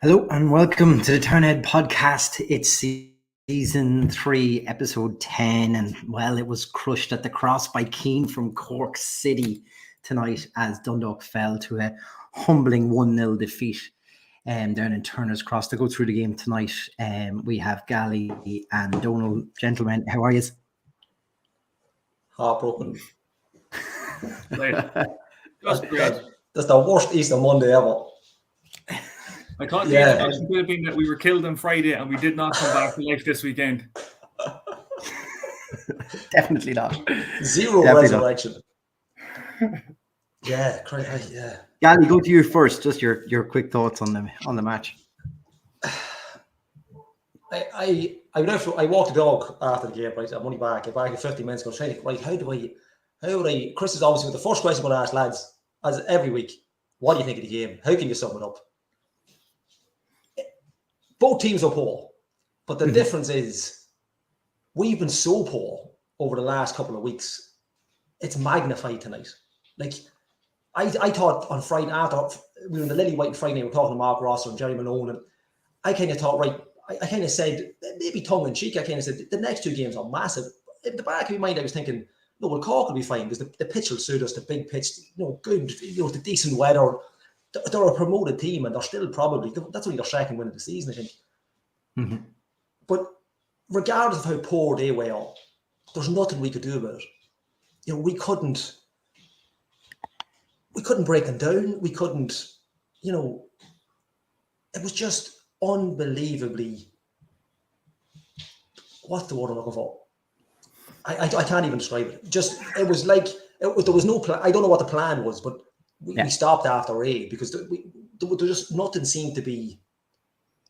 Hello and welcome to the Turnhead podcast. It's season 3, episode 10, and well, it was crushed at the cross by Keane from Cork City tonight as Dundalk fell to a humbling 1-0 defeat down in Turner's Cross. To go through the game tonight, we have Gally and Donald. Gentlemen, how are you? Heartbroken. Just great. That's the worst Easter Monday ever. I thought the explanation could have been that we were killed on Friday and we did not come back to life this weekend. Definitely not. Zero resurrection. Yeah, crazy. Yeah. Gally, go to you first. Just your quick thoughts on the match. I walked the dog after the game, right? I'm only back. I'm back in 50 minutes. Going to think, right, how would I? Chris is obviously the first question I'm going to ask lads, as every week. What do you think of the game? How can you sum it up? Both teams are poor, but the difference is we've been so poor over the last couple of weeks. It's magnified tonight. Like I thought on Friday after we were in the Lily White Friday, we were talking to Mark Rosser and Jerry Malone, and I kind of thought, right, I kind of said, maybe tongue in cheek, I kind of said the next two games are massive. In the back of my mind, I was thinking, no, well, Cork will be fine because the pitch will suit us, the big pitch, good, the decent weather. They're a promoted team and they're still probably, that's only their second win of the season, I think. Mm-hmm. But regardless of how poor they were, there's nothing we could do about it. We couldn't break them down. We couldn't, it was just unbelievably, what's the word I'm looking for? I can't even describe it. Just, it was like, there was no plan. I don't know what the plan was, but we stopped after 8 because there just nothing seemed to be.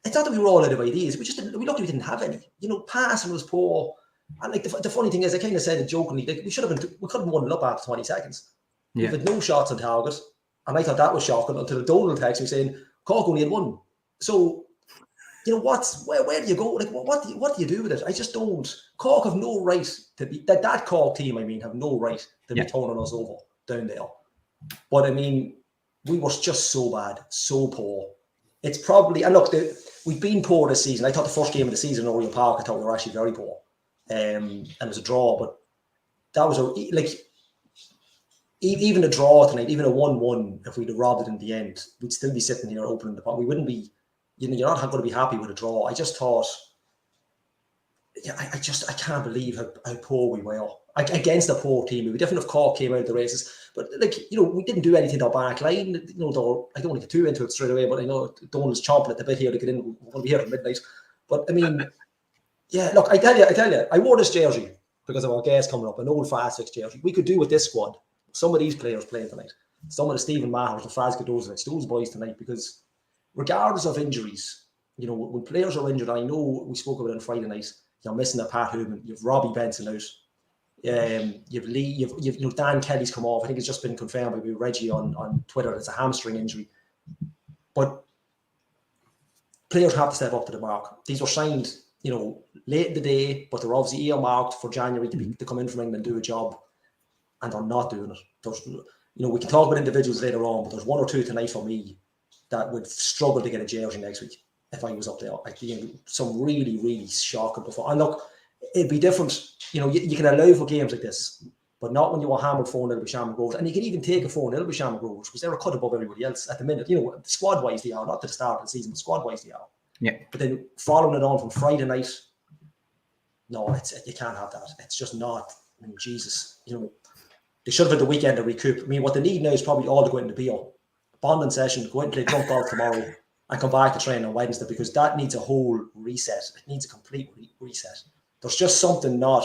It's not that we were all out of ideas. We didn't have any. Passing was poor. And like the funny thing is, I kind of said it jokingly, like we could have won it up after 20 seconds. Yeah. We had no shots on target. And I thought that was shocking until the Donald text me saying, Cork only had 1. So, where do you go? Like, what do you do with it? I just don't. Cork have no right to be, that Cork team, have no right to be turning us over down there. But I mean, we were just so bad, so poor. It's probably, and look, we've been poor this season. I thought the first game of the season in Oriel Park, I thought we were actually very poor. And it was a draw, but that was even a draw tonight, even a 1-1, if we'd have robbed it in the end, we'd still be sitting here opening the pot. We wouldn't be, you're not going to be happy with a draw. I just thought, I can't believe how poor we were against a poor team. We definitely, if Cork came out of the races, but we didn't do anything to our back line. I don't want to get too into it straight away, but I know Donald's chomping at the bit here to get in. We're going to be here at midnight. But I mean, look, I tell you, I wore this jersey because of our guest coming up, an old Fast Fix jersey. We could do with this squad. Some of these players playing tonight, some of the Stephen Mahers, the Faz Godozovich, those boys tonight, because regardless of injuries, when players are injured, I know we spoke about it on Friday night. You're missing a Pat Hooman. You've Robbie Benson out. You've Lee. You've Dan Kelly's come off. I think it's just been confirmed by Reggie on Twitter. It's a hamstring injury. But players have to step up to the mark. These were signed, late in the day, but they're obviously earmarked for January to come in from England and do a job, and they're not doing it. There's, we can talk about individuals later on, but there's 1 or 2 tonight for me that would struggle to get a jersey next week. If I was up there, some really, really shocking performance. And look, it'd be different. You can allow for games like this, but not when you were hammered 4-0 with Shamrock Rovers. And you can even take a 4-0 with Shamrock Rovers because they're a cut above everybody else at the minute. Squad-wise they are, not to the start of the season, but squad-wise they are. Yeah. But then following it on from Friday night, no, you can't have that. It's just not. Jesus, they should have had the weekend to recoup. What they need now is probably all to go into the beer bonding session, go out and play drunk golf tomorrow. And come back to train on Wednesday because that needs a whole reset. It needs a complete reset. There's just something not.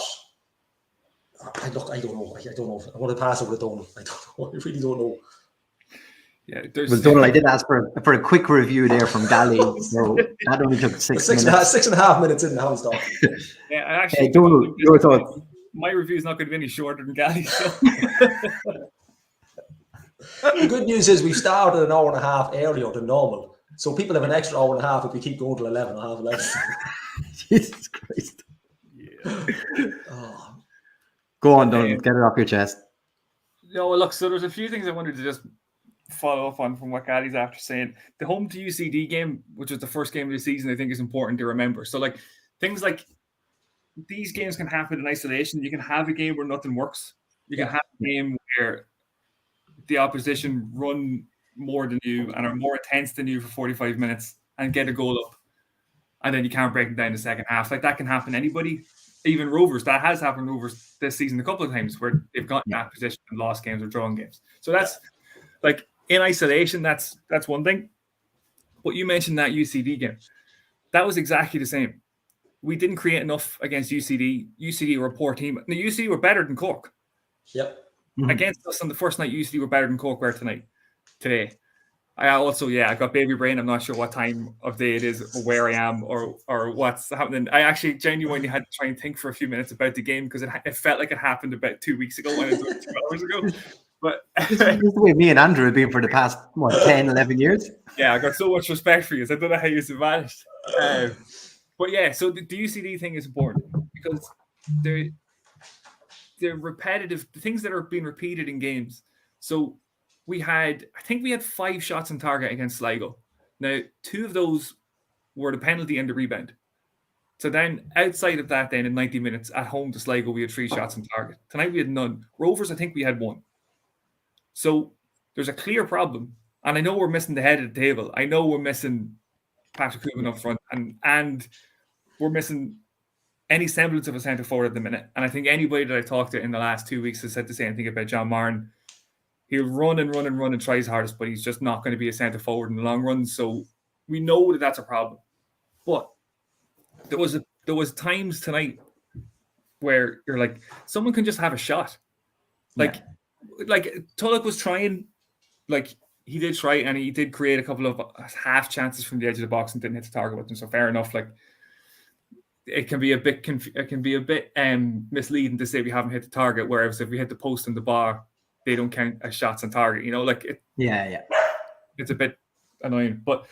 I don't know. I want to pass over to Donald. I don't know. I really don't know. Yeah, well, Donald, I did ask for a quick review there from Gally. So that only took 6 minutes. 6.5 minutes in the house, dog. Yeah, actually, Donald, your thoughts. My review is not going to be any shorter than Gally. So. The good news is we started an hour and a half earlier than normal. So people have an extra hour and a half if we keep going till 11 or half 11. Jesus Christ. Yeah. Go on, Donald. Get it off your chest. Look, so there's a few things I wanted to just follow up on from what Gaddy's after saying. The home to UCD game, which was the first game of the season, I think is important to remember. So like things like these games can happen in isolation. You can have a game where nothing works. You can have a game where the opposition run more than you and are more intense than you for 45 minutes and get a goal up. And then you can't break them down in the second half. Like that can happen to anybody. Even Rovers, that has happened to Rovers this season a couple of times where they've gotten that position and lost games or drawn games. So that's like in isolation, that's one thing. But you mentioned that UCD game. That was exactly the same. We didn't create enough against UCD. UCD were a poor team. The UCD were better than Cork. Yep. Against us on the first night, UCD were better than Cork were today. I also, I got baby brain. I'm not sure what time of day it is or where I am or what's happening. I actually genuinely had to try and think for a few minutes about the game because it felt like it happened about 2 weeks ago when it was 2 hours ago. But this is the way me and Andrew have been for the past, 10, 11 years? Yeah, I got so much respect for you. So I don't know how you've managed. But yeah, so the UCD thing is important because they're repetitive, the things that are being repeated in games. So I think we had 5 shots on target against Sligo. Now, 2 of those were the penalty and the rebound. So then outside of that, then in 90 minutes at home to Sligo, we had 3 shots on target. Tonight we had none. Rovers, I think we had 1. So there's a clear problem. And I know we're missing the head of the table. I know we're missing Patrick Coogan up front and we're missing any semblance of a centre forward at the minute. And I think anybody that I've talked to in the last 2 weeks has said the same thing about John Martin. He'll run and try his hardest, but he's just not going to be a centre forward in the long run. So we know that that's a problem. But there was times tonight where you're like, someone can just have a shot. Like Tulloch was trying, like he did try and he did create a couple of half chances from the edge of the box and didn't hit the target with them. So fair enough. Like it can be a bit misleading to say we haven't hit the target, whereas if we hit the post and the bar, they don't count as shots on target. You know, like it. Yeah. It's a bit annoying, but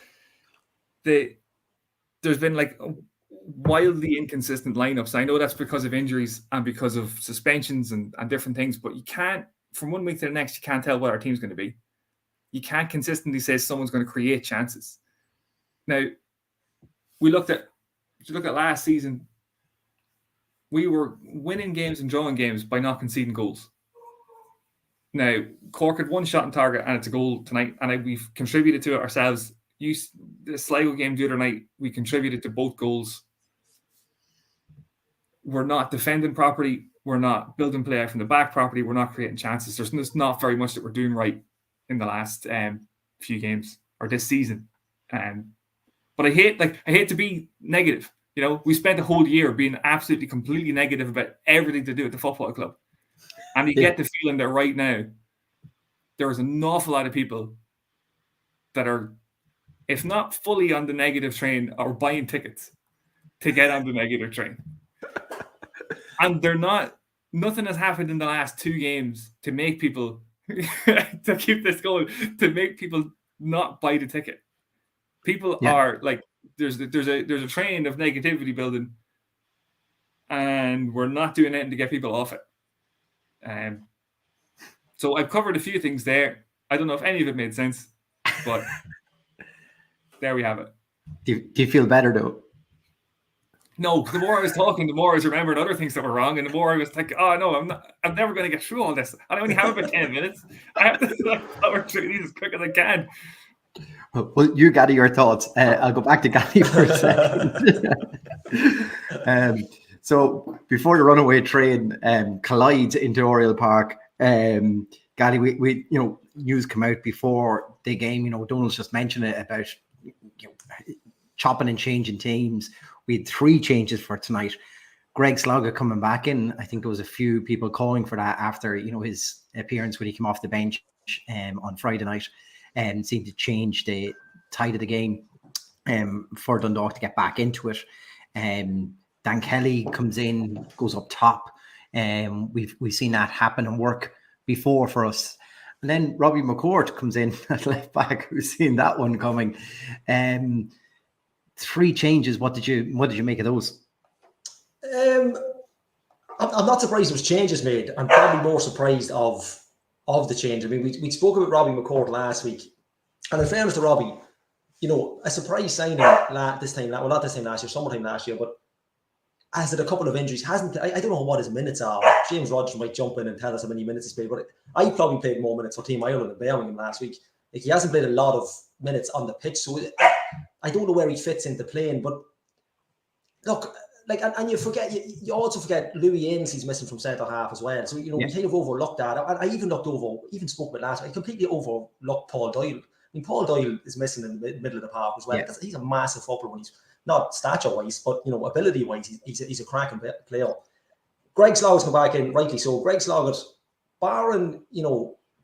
there's been like wildly inconsistent lineups. I know that's because of injuries and because of suspensions and different things, but you can't, from 1 week to the next, you can't tell what our team's going to be. You can't consistently say someone's going to create chances. Now, if you look at last season, we were winning games and drawing games by not conceding goals. Now, Cork had 1 shot on target and it's a goal tonight, and we've contributed to it ourselves. The Sligo game the other night, we contributed to both goals. We're not defending properly. We're not building play out from the back properly. We're not creating chances. There's not very much that we're doing right in the last few games or this season. But I hate to be negative. You know, we spent a whole year being absolutely completely negative about everything to do with the football club. And you get the feeling that right now there is an awful lot of people that are, if not fully on the negative train, are buying tickets to get on the negative train. And nothing has happened in the last 2 games to make people, to keep this going, to make people not buy the ticket. People are like, there's a train of negativity building and we're not doing anything to get people off it. So I've covered a few things there. I don't know if any of it made sense, but there we have it. Do you feel better though? No, the more I was talking, the more I was remembering other things that were wrong, and the more I was like, "Oh no, I'm never going to get through all this. I only have about 10 minutes. I have to power through these as quick as I can." Well, you gather your thoughts. I'll go back to Gally for a second. So before the runaway train collides into Oriel Park, Gally, we news come out before the game. Donald's just mentioned it about chopping and changing teams. We had 3 changes for tonight. Greg Slogga coming back in. I think there was a few people calling for that after his appearance when he came off the bench on Friday night, and seemed to change the tide of the game for Dundalk to get back into it. Dan Kelly comes in, goes up top. We've seen that happen and work before for us. And then Robbie McCourt comes in at left back. We've seen that one coming. 3 changes. What did you make of those? I'm not surprised there was changes made. I'm probably more surprised of of the change. I mean, we spoke about Robbie McCourt last week, and in fairness to Robbie, a surprise signing this time. Well, not this time last year, summertime last year, but has had a couple of injuries. Hasn't I don't know what his minutes are. James Rogers might jump in and tell us how many minutes he's played, but I probably played more minutes for Team Ireland than Birmingham last week. Like, he hasn't played a lot of minutes on the pitch, so I don't know where he fits into playing. But look, like, and you forget, you also forget Louis Ainsley's missing from centre half as well. So we kind of overlooked that. I even spoke about last week. I completely overlooked Paul Doyle. I mean, Paul Doyle is missing in the middle of the park as well. Yeah. He's a massive footballer when he's not stature-wise, but ability-wise, he's a cracking player. Greg Sloggett's come back in, rightly so. Greg Sloggett, barring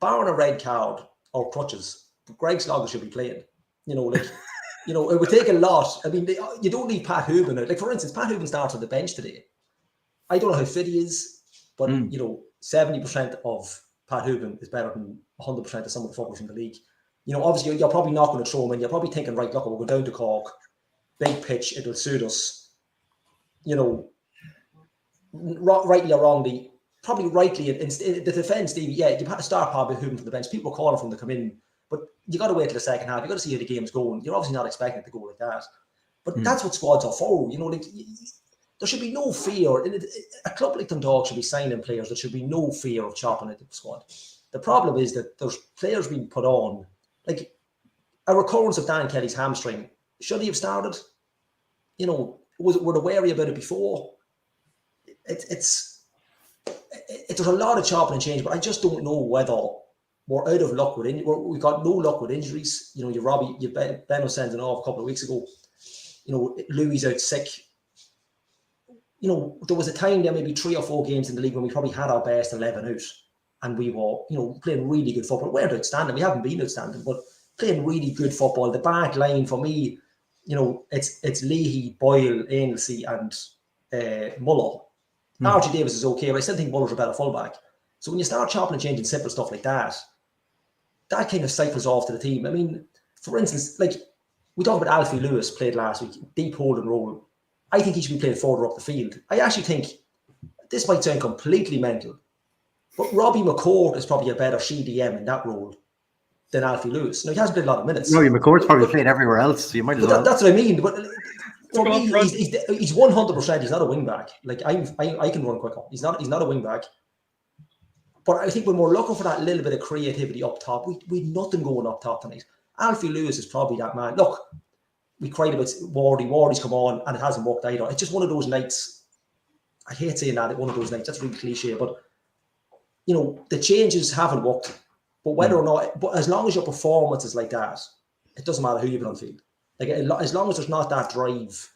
a red card or crutches, Greg Sloggett should be playing. It would take a lot. I mean, you don't need Pat Hooban. Like, for instance, Pat Hooban starts on the bench today. I don't know how fit he is, but 70% of Pat Hooban is better than 100% of some of the footballers in the league. Obviously, you're probably not going to throw him in. You're probably thinking, right, look, we'll go down to Cork. Big pitch, it'll suit us. Rightly or wrongly, probably rightly in the defence, Stevie, you had to start probably Hooban from the bench. People were calling for him to come in, but you got to wait till the second half. You got to see how the game's going. You're obviously not expecting it to go like that, but that's what squads are for. There should be no fear. A club like Dundalk should be signing players. There should be no fear of chopping at the squad. The problem is that there's players being put on, like a recurrence of Dan Kelly's hamstring. Should he have started? Were they wary about it before? There's a lot of chopping and change, but I just don't know whether we're out of luck with we got no luck with injuries. Ben was sending off a couple of weeks ago. Louis out sick. There was a time there, maybe 3 or 4 games in the league when we probably had our best 11 out, and we were, playing really good football. We weren't outstanding. We haven't been outstanding, but playing really good football. The back line for me, it's Leahy, Boyle, Ainsley, and Muller. Archie Davis is okay, but I still think Muller's a better fullback. So when you start chopping and changing simple stuff like that, that kind of cycles off to the team. I mean, for instance, like we talked about Alfie Lewis played last week, deep holding role. I think he should be playing further up the field. I actually think, this might sound completely mental, but Robbie McCourt is probably a better CDM in that role than Alfie Lewis. Now, he hasn't played a lot of minutes. Robbie McCourt's probably played everywhere else, so you might as well. That's what I mean. But for me, he's 100%. He's not a wing back. Like, I can run quicker. He's not a wing back. But I think when we're looking for that little bit of creativity up top, we've nothing going up top tonight. Alfie Lewis is probably that man. Look, we cried about Wardy. Wardy's come on, and it hasn't worked either. It's just one of those nights. I hate saying that, one of those nights. That's really cliche, but the changes haven't worked. But whether or not, but as long as your performance is like that, it doesn't matter who you've been on field. Like, as long as there's not that drive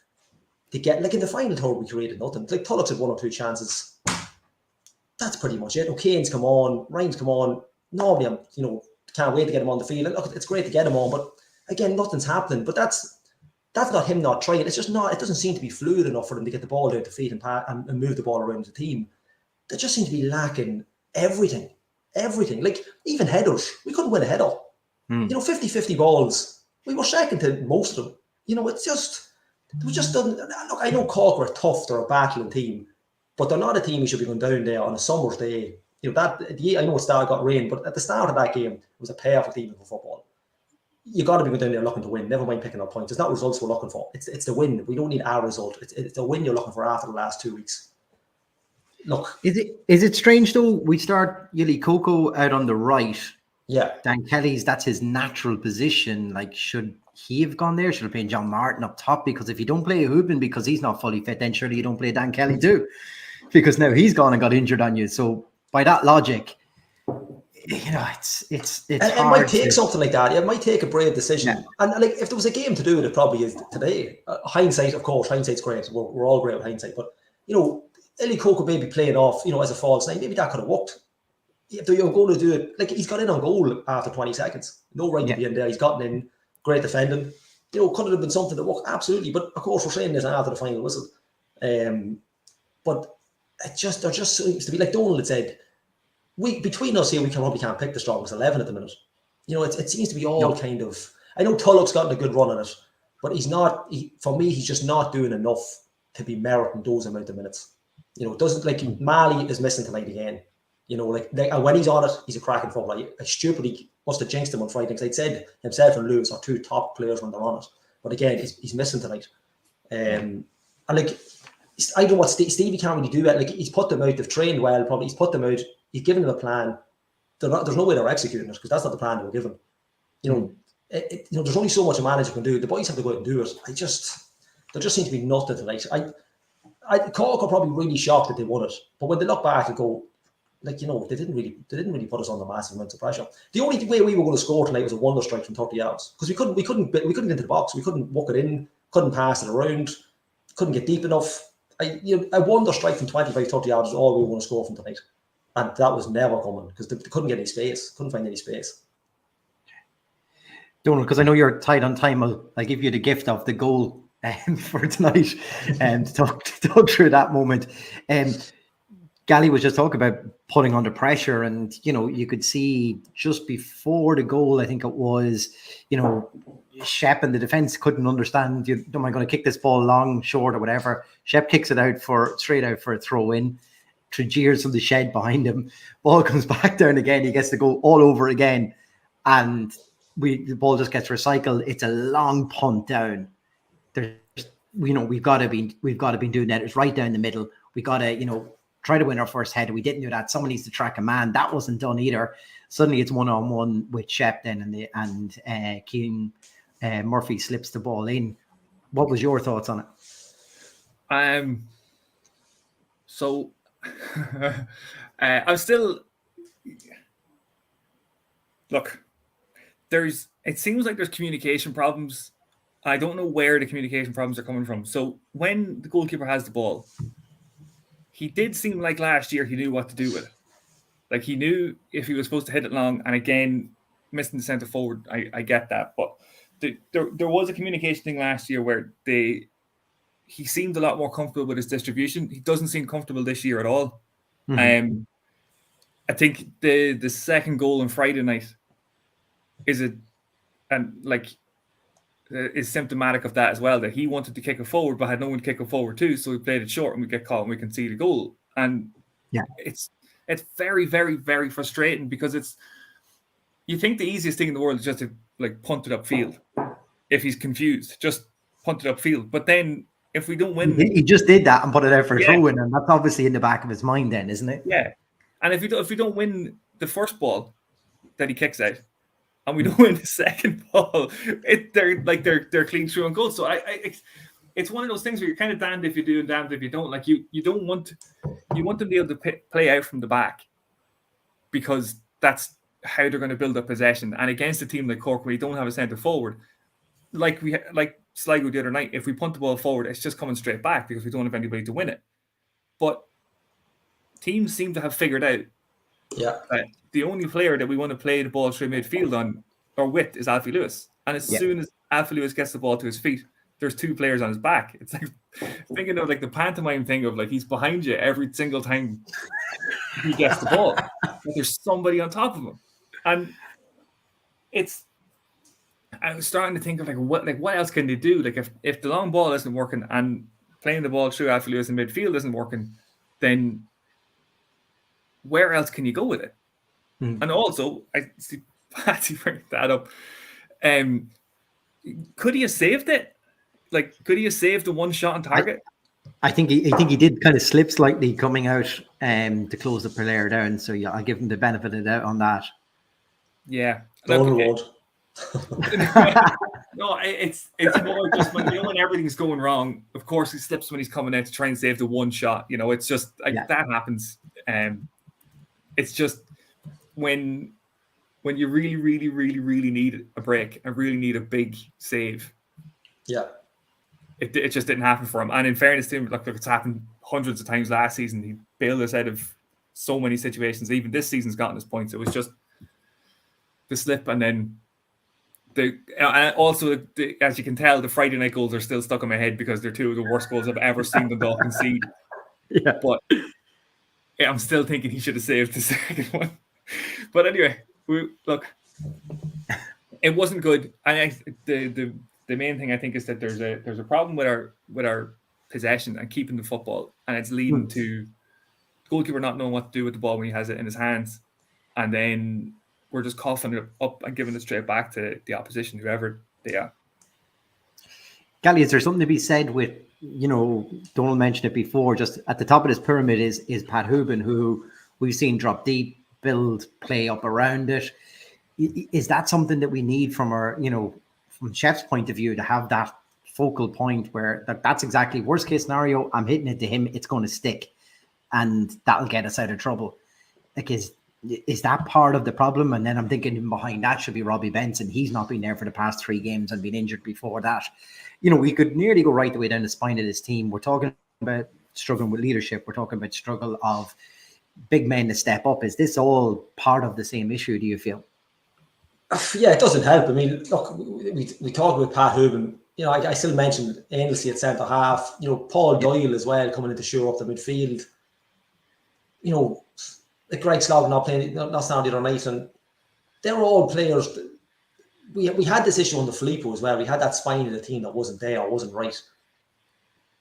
to get, like in the final third, we created nothing. Like, Tulloch's had 1 or 2 chances. That's pretty much it. O'Kane's come on, Ryan's come on. Normally, I'm, can't wait to get him on the field. And look, it's great to get him on, but again, nothing's happening. But that's not him not trying. It's just not. It doesn't seem to be fluid enough for them to get the ball down to feet and move the ball around the team. They just seem to be lacking everything. Like, even headers. We couldn't win a header. 50-50 balls. We were second to most of them. It's just, we just doesn't. Look, I know Cork are tough. They're a battling team, but they're not a team you should be going down there on a summer's day. I know it got rain, but at the start of that game, it was a perfect evening for football. You got to be going down there looking to win. Never mind picking up points. It's not results we're looking for. It's the win. We don't need our result. It's the win you're looking for after the last 2 weeks. Look, is it strange though? We start Yili Coco out on the right. Yeah, Dan Kelly's, that's his natural position. Like, should he have gone there? Should have played John Martin up top? Because if you don't play Hooban because he's not fully fit, then surely you don't play Dan Kelly too, because now he's gone and got injured on you. So by that logic, it's it hard might take something like that. It might take a brave decision. Yeah. And like, if there was a game to do it, it probably is today. Hindsight, of course, hindsight's great. We're all great with hindsight, but Eli Coco maybe playing off, as a false nine, maybe that could have worked. If you're going to do it, like, he's got in on goal after 20 seconds. No right to be in there. He's gotten in, great defending. Could it have been something that worked? Absolutely. But of course, we're saying this after the final whistle. But there just seems to be, like Donald had said, between us here, we probably can't pick the strongest 11 at the minute. It seems to be all kind of. I know Tulloch's gotten a good run on it, but he's not. For me, he's just not doing enough to be meriting those amount of minutes. It doesn't, like, Mali is missing tonight again. You know, and when he's on it, he's a cracking footballer. I stupidly must have jinxed him on Friday because I'd said himself and Lewis are two top players when they're on it. But again, he's missing tonight. And like, I don't know what Stevie can't really do it. Like, he's put them out. They've trained well. Probably he's put them out. He's given them a plan. There's no way they're executing it because that's not the plan they were given. You know, there's only so much a manager can do. The boys have to go out and do it. There just seems to be nothing tonight. Cork are probably really shocked that they won it, but when they look back and go, like, you know, they didn't really put us under massive amounts of pressure. The only way we were going to score tonight was a wonder strike from 30 yards because we couldn't get into the box. We couldn't walk it in. Couldn't pass it around. Couldn't get deep enough. A wonder strike from 25, 30 yards is all we were going to score from tonight, and that was never coming because they couldn't get any space. Couldn't find any space. Donald, because I know you're tight on time, I'll give you the gift of the goal for tonight and to talk through that moment. Gally was just talking about putting under pressure, and you know, you could see just before the goal, I think it was, you know, Shep and the defense couldn't understand, am I going to kick this ball long, short, or whatever. Shep kicks it straight out for a throw in. Tregear's from the shed behind him. Ball comes back down again. He gets to go all over again, and the ball just gets recycled. It's a long punt down. We've got to be doing that. It's right down the middle. We got to, try to win our first header. We didn't do that. Someone needs to track a man. That wasn't done either. Suddenly it's 1-on-1 with Shep then, and Keane Murphy slips the ball in. What was your thoughts on it? So I'm still look. It seems like there's communication problems. I don't know where the communication problems are coming from. So when the goalkeeper has the ball, he did seem like last year he knew what to do with it. Like, he knew if he was supposed to hit it long, and again, missing the centre forward, I get that. But there was a communication thing last year where he seemed a lot more comfortable with his distribution. He doesn't seem comfortable this year at all. Mm-hmm. I think the second goal on Friday night is symptomatic of that as well, that he wanted to kick it forward but had no one to kick it forward to, so he played it short and we get caught and we can see the goal. And it's very, very, very frustrating because you think the easiest thing in the world is just to punt it upfield. If he's confused, just punt it upfield. But then if we don't win, he just did that and put it out for a throw in, and that's obviously in the back of his mind then, isn't it? Yeah. And if we don't win the first ball that he kicks out, and we don't win the second ball, they're clean through and goal. So it's one of those things where you're kind of damned if you do and damned if you don't. Like, you don't want them to be able to play out from the back because that's how they're going to build up possession. And against a team like Cork, where you don't have a centre forward, like Sligo the other night, if we punt the ball forward, it's just coming straight back because we don't have anybody to win it. But teams seem to have figured out that the only player that we want to play the ball through midfield on or with is Alfie Lewis. And as soon as Alfie Lewis gets the ball to his feet, there's two players on his back. It's like thinking of the pantomime thing of he's behind you every single time he gets the ball. There's somebody on top of him. And I was starting to think of what else can they do? If the long ball isn't working and playing the ball through Alfie Lewis in midfield isn't working, then where else can you go with it? And also, I see Patsy bring that up. Could he have saved it? Could he have saved the one shot on target? I think he did kind of slip slightly coming out to close the player down. So I'll give him the benefit of the doubt on that. Yeah. No, it's more just when everything's going wrong. Of course, he slips when he's coming out to try and save the one shot. It's just that happens. It's just when you really, really, really, really need a break and really need a big save. Yeah. It just didn't happen for him. And in fairness to him, it's happened hundreds of times last season. He bailed us out of so many situations. Even this season's gotten his points. It was just the slip, and then as you can tell, the Friday night goals are still stuck in my head because they're two of the worst goals I've ever seen Dundalk concede. Yeah. But I'm still thinking he should have saved the second one. But anyway, it wasn't good. And the main thing I think is that there's a problem with our possession and keeping the football, and it's leading to goalkeeper not knowing what to do with the ball when he has it in his hands, and then we're just coughing it up and giving it straight back to the opposition, whoever they are. Gally, is there something to be said with, Donald mentioned it before, just at the top of this pyramid is Pat Hooban, who we've seen drop deep, build, play up around it. Is that something that we need from from Chef's point of view, to have that focal point where that's exactly worst case scenario, I'm hitting it to him, it's going to stick, and that'll get us out of trouble? Like, is that part of the problem? And then I'm thinking behind that should be Robbie Benson. He's not been there for the past 3 games and been injured before that. We could nearly go right the way down the spine of this team. We're talking about struggling with leadership. We're talking about struggle of big men to step up. Is this all part of the same issue, do you feel? Yeah, it doesn't help. I mean, look, we talked about Pat Hooban. I still mentioned endlessly at centre half. Paul Doyle as well coming in to shore up the midfield. Like Greg Slog not playing, not standing the other night, and they were all players. We had this issue on the Filippo as well. We had that spine of the team that wasn't there, wasn't right.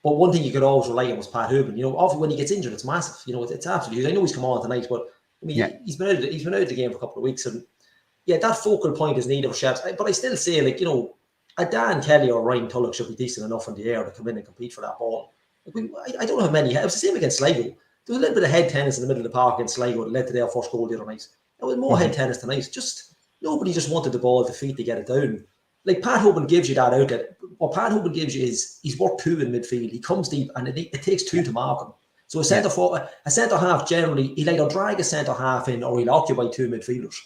But one thing you could always rely on was Pat Hooban. Often when he gets injured, it's massive. It's absolutely huge. I know he's come on tonight, but I mean, he's been out of the game for a couple of weeks, and that focal point is needed for Chefs. But I still say, a Dan Kelly or Ryan Tulloch should be decent enough in the air to come in and compete for that ball. I don't know how many. It was the same against Sligo. There was a little bit of head tennis in the middle of the park against Sligo that led to their first goal the other night. There was more head tennis tonight. Nobody just wanted the ball at the feet to get it down. Like, Pat Hooban gives you that outlet. What Pat Hooban gives you is he's worked 2 in midfield. He comes deep, and it takes 2 to mark him. So a centre half generally, he'll either drag a centre half in or he'll occupy 2 midfielders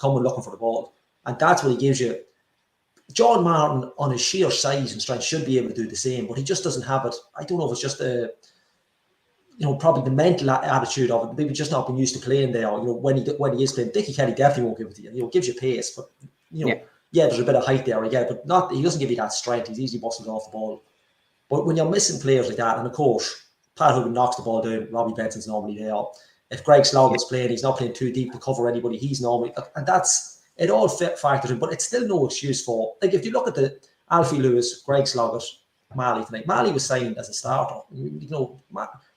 coming looking for the ball, and that's what he gives you. John Martin, on his sheer size and strength, should be able to do the same, but he just doesn't have it. I don't know if it's just probably the mental attitude of it. Maybe just not been used to playing there. When he is playing, Dickie Kelly definitely won't give it to you. He gives you pace, but there's a bit of height there, but he doesn't give you that strength. He's easily busted off the ball. But when you're missing players like that, and of course Pat Hooban knocks the ball down, Robbie Benson's normally there. If Greg Slog is playing, he's not playing too deep to cover anybody. He's normally, and it all factors in. But it's still no excuse for, like, if you look at the Alfie Lewis, Greg Sloggett, Mali tonight. Mali was signed as a starter.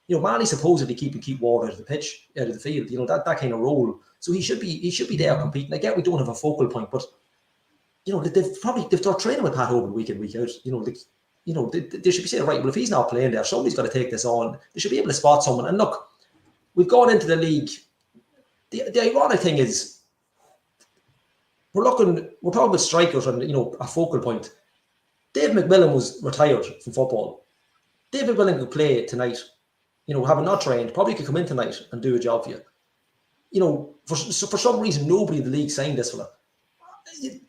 Mali supposedly keep Ward out of the pitch, out of the field. That kind of role. So he should be there competing. I get we don't have a focal point, but they're training with Pat Hooban week in, week out. They should be saying, right, well, if he's not playing there, somebody's got to take this on. They should be able to spot someone. And look, we've gone into the league. The ironic thing is, we're talking about strikers and a focal point. Dave McMillan was retired from football. Dave McMillan could play tonight. Having not trained, probably could come in tonight and do a job for you. For some reason, nobody in the league signed this fella.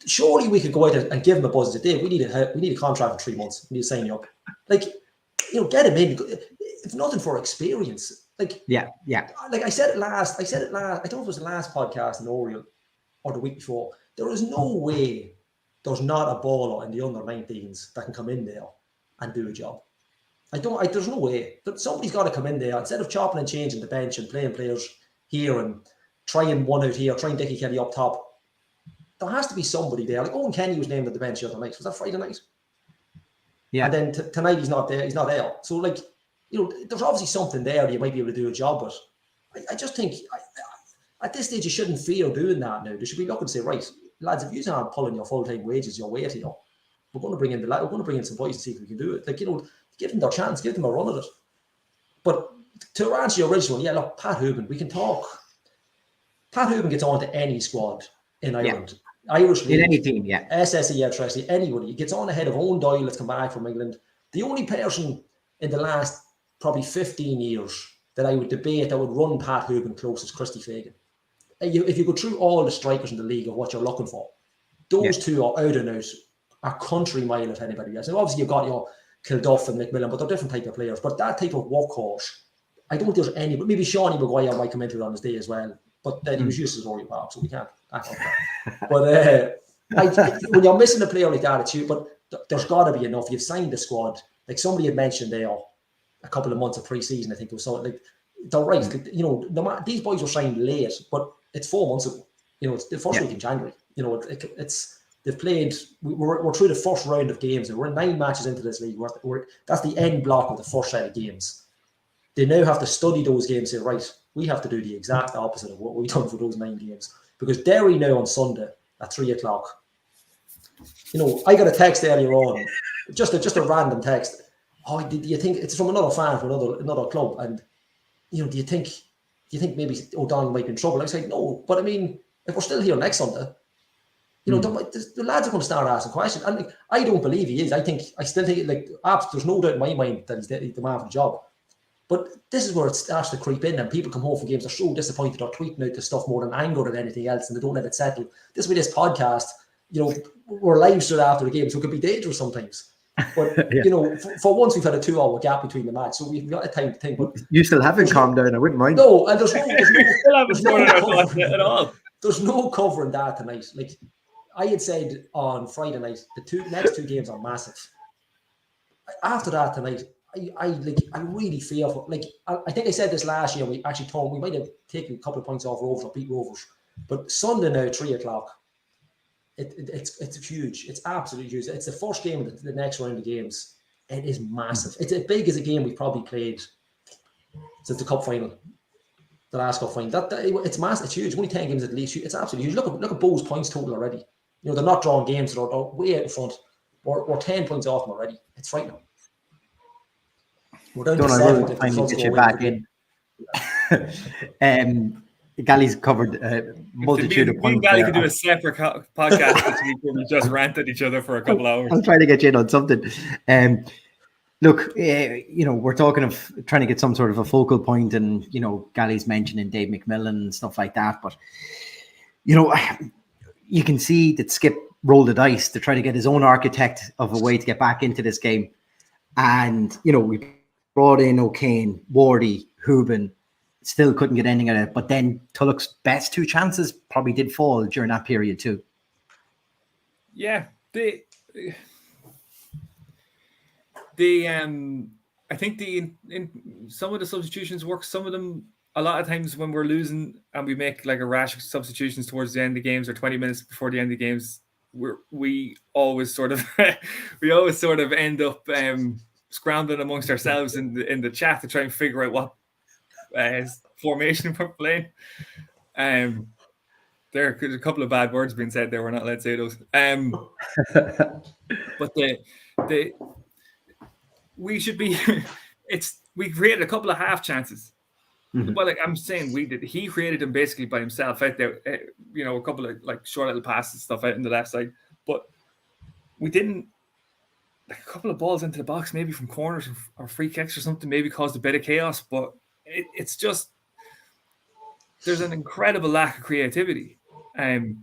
Surely we could go out and give him a buzz and say, Dave, we need a contract for 3 months. We need to sign you up. Get him in. It's nothing for experience. Like I said it last. I don't know if it was the last podcast in Oriel or the week before. There is no way there's not a baller in the under 19s that can come in there and do a job. There's no way. Somebody's got to come in there instead of chopping and changing the bench and playing players here and trying one out here, trying Dickie Kelly up top. There has to be somebody there. Like Owen Kenny was named at the bench the other night. Was that Friday night? Yeah. And then tonight he's not there. He's not there. So there's obviously something there that you might be able to do a job with. I just think at this stage you shouldn't fear doing that now. They should be looking to say, right, lads, if you aren't pulling your full-time wages, your weight here, we're going to bring in some boys and see if we can do it. Give them their chance, give them a run at it. But to answer your original, look, Pat Hooban, we can talk. Pat Hooban gets on to any squad in Ireland. Irish League, in any team, SSE, Tracy, anybody. He gets on ahead of Owen Doyle that's come back from England. The only person in the last probably 15 years that I would debate that would run Pat Hooban close is Christy Fagan. If you go through all the strikers in the league of what you're looking for, those two are out and out, a country mile if anybody else. And obviously you've got your Kilduff and McMillan, but they're different type of players. But that type of workhorse, I don't think there's any. But maybe Shawnee Maguire might come into it on his day as well. But then he was used to Rory Park, so we can't act on that. But when you're missing a player like that, it's you. But there's got to be enough. You've signed the squad. Like somebody had mentioned there, a couple of months of pre-season, I think it was. So they're right. These boys were signed late, but it's 4 months ago. It's the first week in January. They've played. We're through the first round of games, and we're 9 matches into this league. That's the end block of the first set of games. they now have to study those games and say, right, we have to do the exact opposite of what we've done for those 9 games. Because Derry now on Sunday at 3 o'clock, I got a text earlier on, just a random text. Oh, do you think it's from another fan from another club? And do you think maybe O'Donnell might be in trouble? I was like, no, but I mean, if we're still here next Sunday, the lads are going to start asking questions. And I don't believe he is. I still think there's no doubt in my mind that he's the man for the job. But this is where it starts to creep in, and people come home from games, they're so disappointed, they're tweeting out the stuff more than anger than anything else, and they don't let it settle. This way, this podcast, we're live straight after the game, so it could be dangerous sometimes. But for once, we've had a 2-hour gap between the match, so we've got a time to think. But you still haven't calmed down. I wouldn't mind. No, and there's no covering that tonight. Like I had said on Friday night, the next 2 games are massive. After that tonight, I really fear for, I think I said this last year. We actually told we might have taken a couple of points off Rovers or beat Rovers, but Sunday now 3 o'clock. It's huge. It's absolutely huge. It's the first game of the next round of games. It is massive. It's as big as a game we've probably played since the cup final, the last cup final. It's massive. It's huge. Only 10 games at least. It's absolutely huge. Look at Bo's points total already. They're not drawing games. They're way out in front. We're 10 points off them already. It's frightening. We're down to 7. Will finally get you back in. Gally's covered a multitude of points. Gally could do a separate podcast this week where we just rant at each other for a couple hours. I'll try to get you in on something. Look, we're talking of trying to get some sort of a focal point, and Gally's mentioning Dave McMillan and stuff like that. But you can see that Skip rolled the dice to try to get his own architect of a way to get back into this game, and we brought in O'Kane, Wardy, Hooban. Still couldn't get anything out of it. But then Tulloch's best 2 chances probably did fall during that period too. Yeah. I think in some of the substitutions work. Some of them, a lot of times when we're losing and we make a rash of substitutions towards the end of games or 20 minutes before the end of games, we always sort of end up scrambling amongst ourselves in the chat to try and figure out what formation we're playing. There are a couple of bad words being said there. We're not allowed to say those. But we should be. We created a couple of half chances. Mm-hmm. Well, I'm saying we did. He created them basically by himself out there. A couple of short little passes stuff out in the left side, but we didn't. A couple of balls into the box, maybe from corners or free kicks or something, maybe caused a bit of chaos, but. It's just there's an incredible lack of creativity, and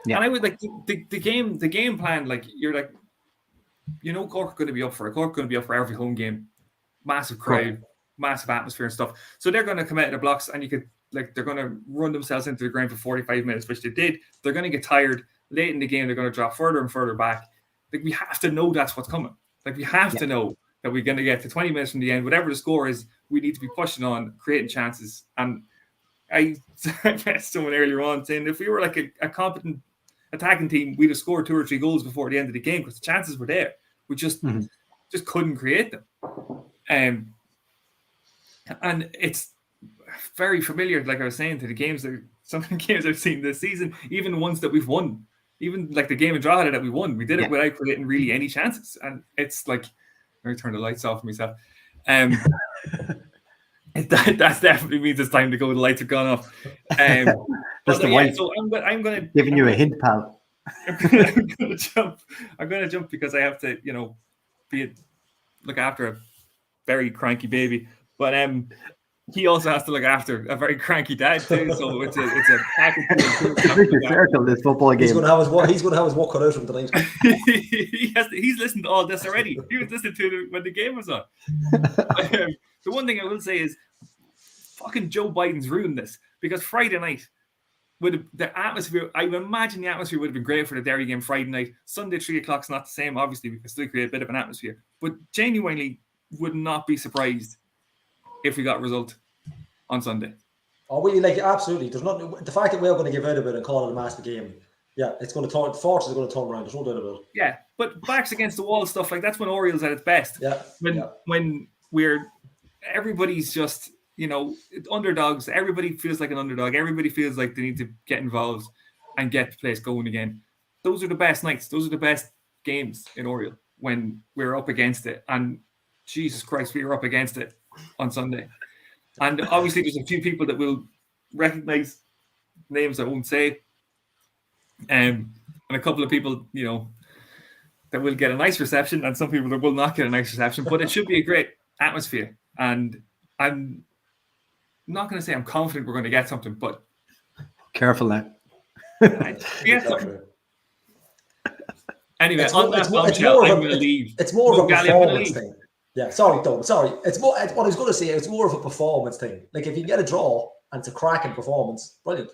I would the game plan. You're Cork are going to be up for it. Cork are going to be up for every home game, massive crowd, massive atmosphere and stuff. So they're going to come out of their blocks, and you could they're going to run themselves into the ground for 45 minutes, which they did. They're going to get tired late in the game. They're going to drop further and further back. We have to know that's what's coming. We have to know that we're going to get to 20 minutes from the end, whatever the score is. We need to be pushing on, creating chances. And I met someone earlier on saying if we were a competent attacking team, we'd have scored 2 or 3 goals before the end of the game because the chances were there. We just couldn't create them. And it's very familiar, like I was saying, to the games some of the games I've seen this season, even the ones that we've won, even the game in Drogheda that we won, we did it without creating really any chances. And it's let me turn the lights off for myself. That definitely means it's time to go. The lights are gone off. That's the way. So I'm going to giving you a hint, pal. I'm going to jump because I have to, look after a very cranky baby. But he also has to look after a very cranky dad too. So it's a package. Circle this football game. He's going to have his work cut out from tonight. He's listened to all this already. He was listening to it when the game was on. The one thing I will say is, fucking Joe Biden's ruined this, because Friday night, with the atmosphere, I imagine the atmosphere would have been great for the Derry game Friday night. Sunday 3 o'clock's not the same. Obviously, we can still create a bit of an atmosphere, but genuinely would not be surprised if we got a result on Sunday. Oh, we absolutely. There's not the fact that we're going to give out a bit and call it a massive game. Yeah, it's going to turn. Force is going to turn around. There's no doubt about it. Yeah, but backs against the wall stuff that's when Orioles at its best. Yeah, when we're everybody's just, underdogs. Everybody feels like an underdog. Everybody feels like they need to get involved and get the place going again. Those are the best nights. Those are the best games in Oriel when we're up against it. And Jesus Christ, we were up against it on Sunday. And obviously there's a few people that will recognize names I won't say. And a couple of people, that will get a nice reception, and some people that will not get a nice reception. But it should be a great atmosphere. And I'm not going to say I'm confident we're going to get something, but careful now. Get something. Anyway, it's on that bombshell, I'm going to leave. It's more of a performance thing. Yeah, sorry, Doug. Sorry. It's more. What I was going to say, it's more of a performance thing. Like if you get a draw and it's a cracking performance, brilliant.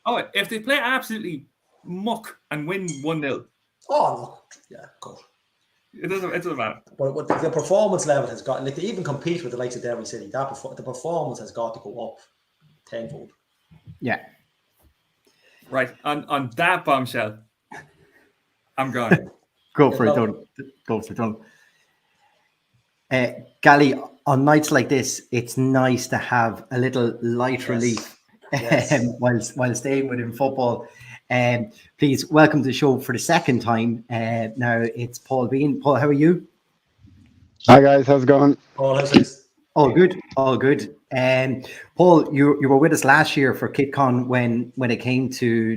Oh, if they play absolutely muck and win 1-0. Oh, look. Yeah, of course. It doesn't matter. But the performance level has got, like, they even compete with the likes of Derry City. The performance has got to go up tenfold. Yeah. Right. On that bombshell, I'm gone. Go for it, Don. Gally, on nights like this, it's nice to have a little light relief while staying within football. Please welcome to the show for the second time. Now it's Paul Bean. Paul, how are you? Hi guys, how's it going? Paul, how's things? All good. Paul, you were with us last year for KitCon when it came to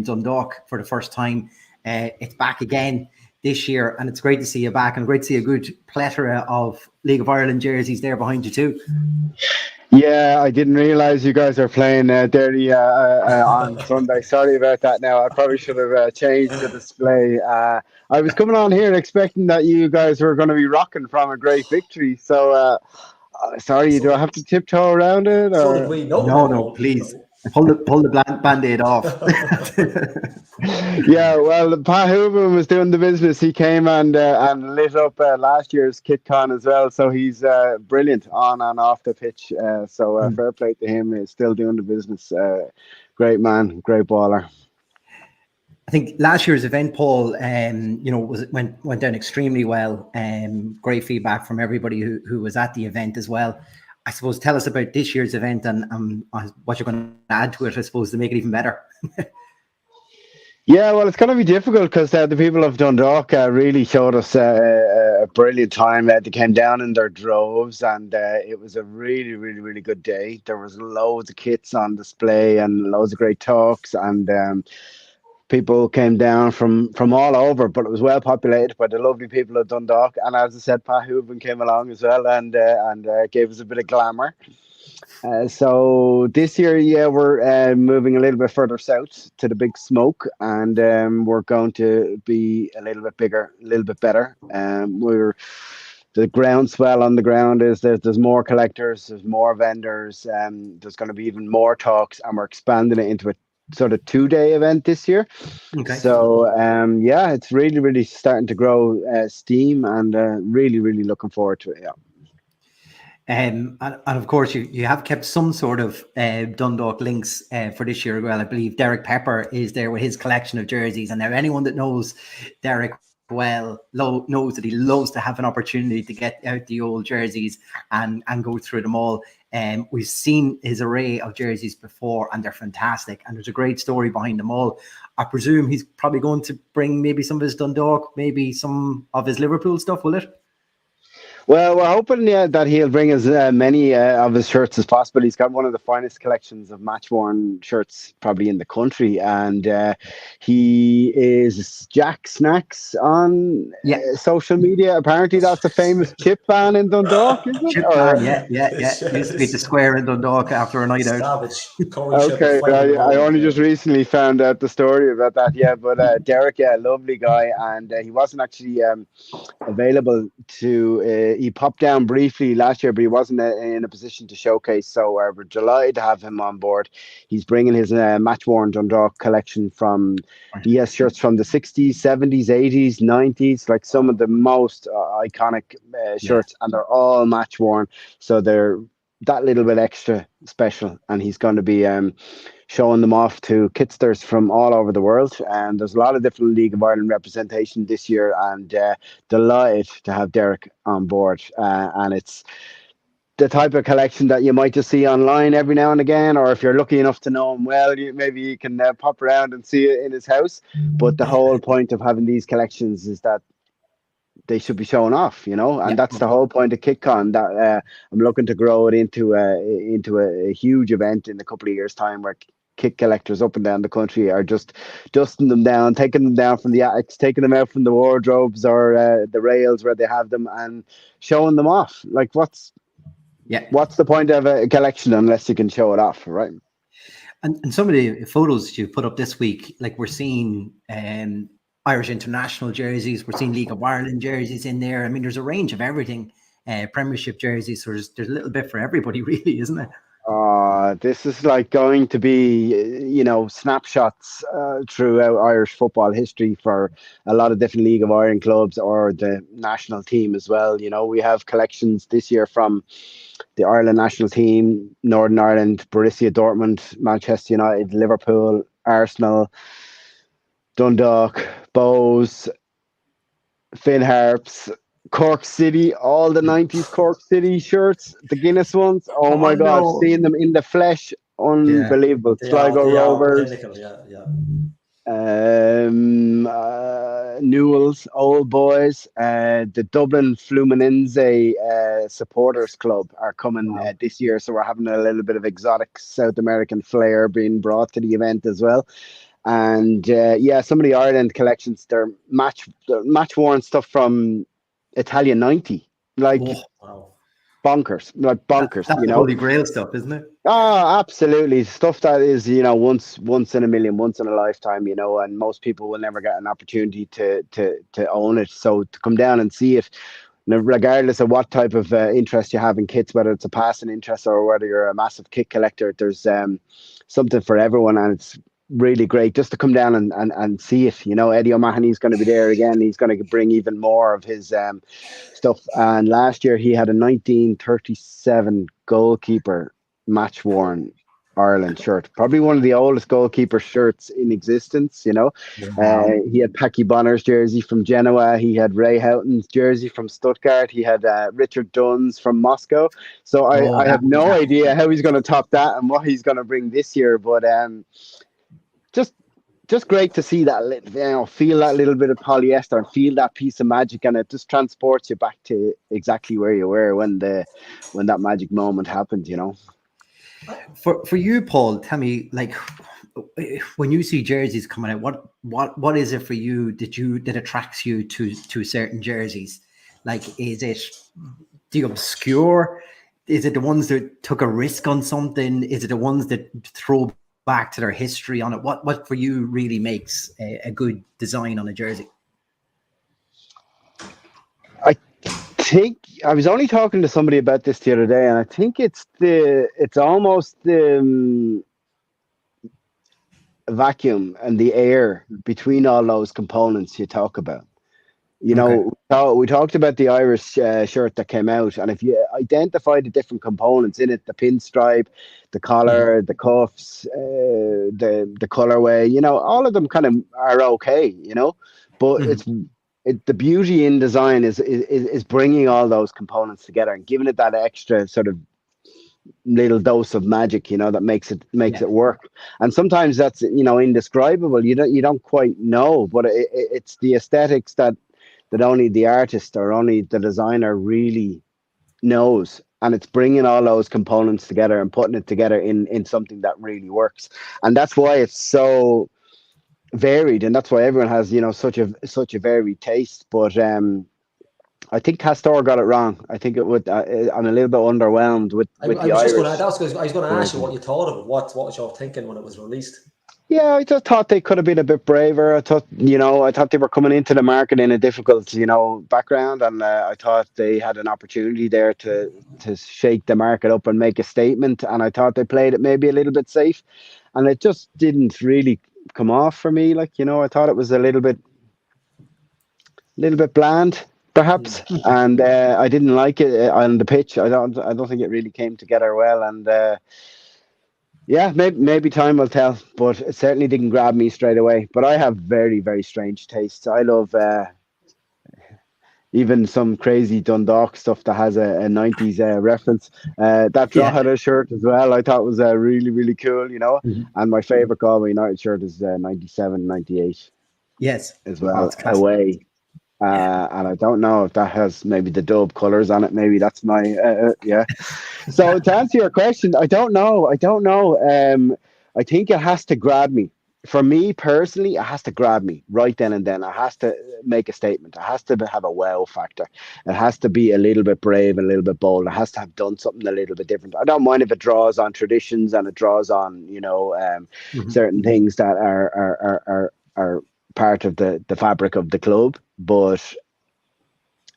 Dundalk for the first time. It's back again this year, and it's great to see you back, and great to see a good plethora of League of Ireland jerseys there behind you too. Yeah, I didn't realise you guys are playing Derry on Sunday. Sorry about that now. I probably should have changed the display. I was coming on here expecting that you guys were going to be rocking from a great victory. So, sorry, do I have to tiptoe around it? Or? So did we? No, please. No. Pull the band-aid off. Yeah, well, Pat Hooven was doing the business. He came and lit up last year's KitCon as well. So he's brilliant on and off the pitch. So fair play to him. He's still doing the business. Great man, great baller. I think last year's event, Paul, went down extremely well. Great feedback from everybody who was at the event as well. I suppose tell us about this year's event and what you're going to add to it, I suppose, to make it even better. Yeah, well, it's going to be difficult because the people of Dundalk really showed us a brilliant time. They came down in their droves, and it was a really, really, really good day. There was loads of kits on display and loads of great talks, and people came down from all over, but it was well populated by the lovely people of Dundalk. And as I said, Pat Hooven came along as well and gave us a bit of glamour. So this year, we're moving a little bit further south to the Big Smoke, and we're going to be a little bit bigger, a little bit better. The groundswell on the ground is there's more collectors, there's more vendors, there's going to be even more talks, and we're expanding it into a sort of 2-day event this year. Okay. So it's really, really starting to grow steam, and really, really looking forward to it. Yeah. And of course, you have kept some sort of Dundalk links for this year as well. I believe Derek Pepper is there with his collection of jerseys, and now anyone that knows Derek well knows that he loves to have an opportunity to get out the old jerseys and go through them all. We've seen his array of jerseys before, and they're fantastic, and there's a great story behind them all. I presume he's probably going to bring maybe some of his Dundalk, maybe some of his Liverpool stuff, will it? Well, we're hoping that he'll bring as many of his shirts as possible. He's got one of the finest collections of match-worn shirts probably in the country, and he is Jack Snacks on social media. Apparently, that's the famous chip ban in Dundalk, is it? Chip ban, yeah. Used to be the square in Dundalk after a night out. Okay, I only just recently found out the story about that. Yeah, but Derek, lovely guy, and he wasn't actually available to. He popped down briefly last year, but he wasn't in a position to showcase. So we're delighted to have him on board. He's bringing his match-worn Dundalk collection from DS shirts from the 60s, 70s, 80s, 90s, like some of the most iconic shirts, and they're all match-worn. So they're that little bit extra special, and he's going to be showing them off to kitsters from all over the world. And there's a lot of different League of Ireland representation this year, and delighted to have Derek on board. And it's the type of collection that you might just see online every now and again, or if you're lucky enough to know him well, maybe you can pop around and see it in his house. But the whole point of having these collections is that they should be showing off, and that's the whole point of KitCon. That I'm looking to grow it into a huge event in a couple of years' time, where kit collectors up and down the country are just dusting them down, taking them down from the attics, taking them out from the wardrobes or the rails where they have them, and showing them off. Like, what's the point of a collection unless you can show it off, right? And some of the photos you put up this week, like we're seeing Irish international jerseys, we're seeing League of Ireland jerseys in there. I mean, there's a range of everything, Premiership jerseys. So there's a little bit for everybody, really, isn't it? This is like going to be, snapshots throughout Irish football history for a lot of different League of Ireland clubs or the national team as well. We have collections this year from the Ireland national team, Northern Ireland, Borussia Dortmund, Manchester United, Liverpool, Arsenal, Dundalk, Bows, Finn Harps, Cork City, all the 90s Cork City shirts, the Guinness ones. Oh my God, no. seeing them in the flesh, unbelievable. Sligo Rovers, Newell's, Old Boys, the Dublin Fluminense supporters club are coming this year, so we're having a little bit of exotic South American flair being brought to the event as well. And some of the Ireland collections, they're match worn stuff from Italian 90, like bonkers, That's holy grail stuff, isn't it? Oh, absolutely. Stuff that is, once in a million, once in a lifetime, and most people will never get an opportunity to own it. So to come down and see it, regardless of what type of interest you have in kits, whether it's a passing interest or whether you're a massive kit collector, there's something for everyone, and it's really great just to come down and see it. Eddie O'Mahony's going to be there again. He's going to bring even more of his stuff. And last year he had a 1937 goalkeeper match worn Ireland shirt, probably one of the oldest goalkeeper shirts in existence. He had Packie Bonner's jersey from Genoa, he had Ray Houghton's jersey from Stuttgart, he had Richard Dunn's from Moscow. So I have no idea how he's going to top that and what he's going to bring this year, but just great to see that, feel that little bit of polyester and feel that piece of magic, and it just transports you back to exactly where you were when that magic moment happened. For you, Paul, tell me, like, when you see jerseys coming out, what is it for you that attracts you to certain jerseys? Like, is it the obscure? Is it the ones that took a risk on something? Is it the ones that throw back to their history on it? What for you really makes a good design on a jersey? I think I was only talking to somebody about this the other day, and I think it's almost the vacuum and the air between all those components you talk about. We talked about the Irish shirt that came out, and if you identify the different components in it, the pinstripe, the collar, the cuffs, the colorway, all of them kind of are okay, but the beauty in design is bringing all those components together and giving it that extra sort of little dose of magic, that makes it work. And sometimes that's indescribable. You don't quite know, but it's the aesthetics that only the artist or only the designer really knows, and it's bringing all those components together and putting it together in something that really works. And that's why it's so varied, and that's why everyone has such a varied taste. But I think Castor got it wrong. I think I'm a little bit underwhelmed with the Irish. I was going to ask you what you thought of it. What was your thinking when it was released? Yeah, I just thought they could have been a bit braver. I thought they were coming into the market in a difficult, background, and I thought they had an opportunity there to shake the market up and make a statement. And I thought they played it maybe a little bit safe, and it just didn't really come off for me. I thought it was a little bit bland, perhaps, and I didn't like it on the pitch. I don't think it really came together well, and. Yeah, maybe time will tell, but it certainly didn't grab me straight away. But I have very, very strange tastes. I love, even some crazy Dundalk stuff that has a 90s reference. That Drogheda shirt as well, I thought was really, really cool, you know. Mhm. And my favourite Galway United shirt is 97, 98 Yes. as Oh, well, it's classic. away. And I don't know if that has maybe the Dub colours on it. Maybe that's my yeah. So to answer your question, I don't know. I think it has to grab me. For me personally, it has to grab me right then and then. It has to make a statement. It has to have a wow factor. It has to be a little bit brave and a little bit bold. It has to have done something a little bit different. I don't mind if it draws on traditions and it draws on, you know, certain things that are part of the fabric of the club. But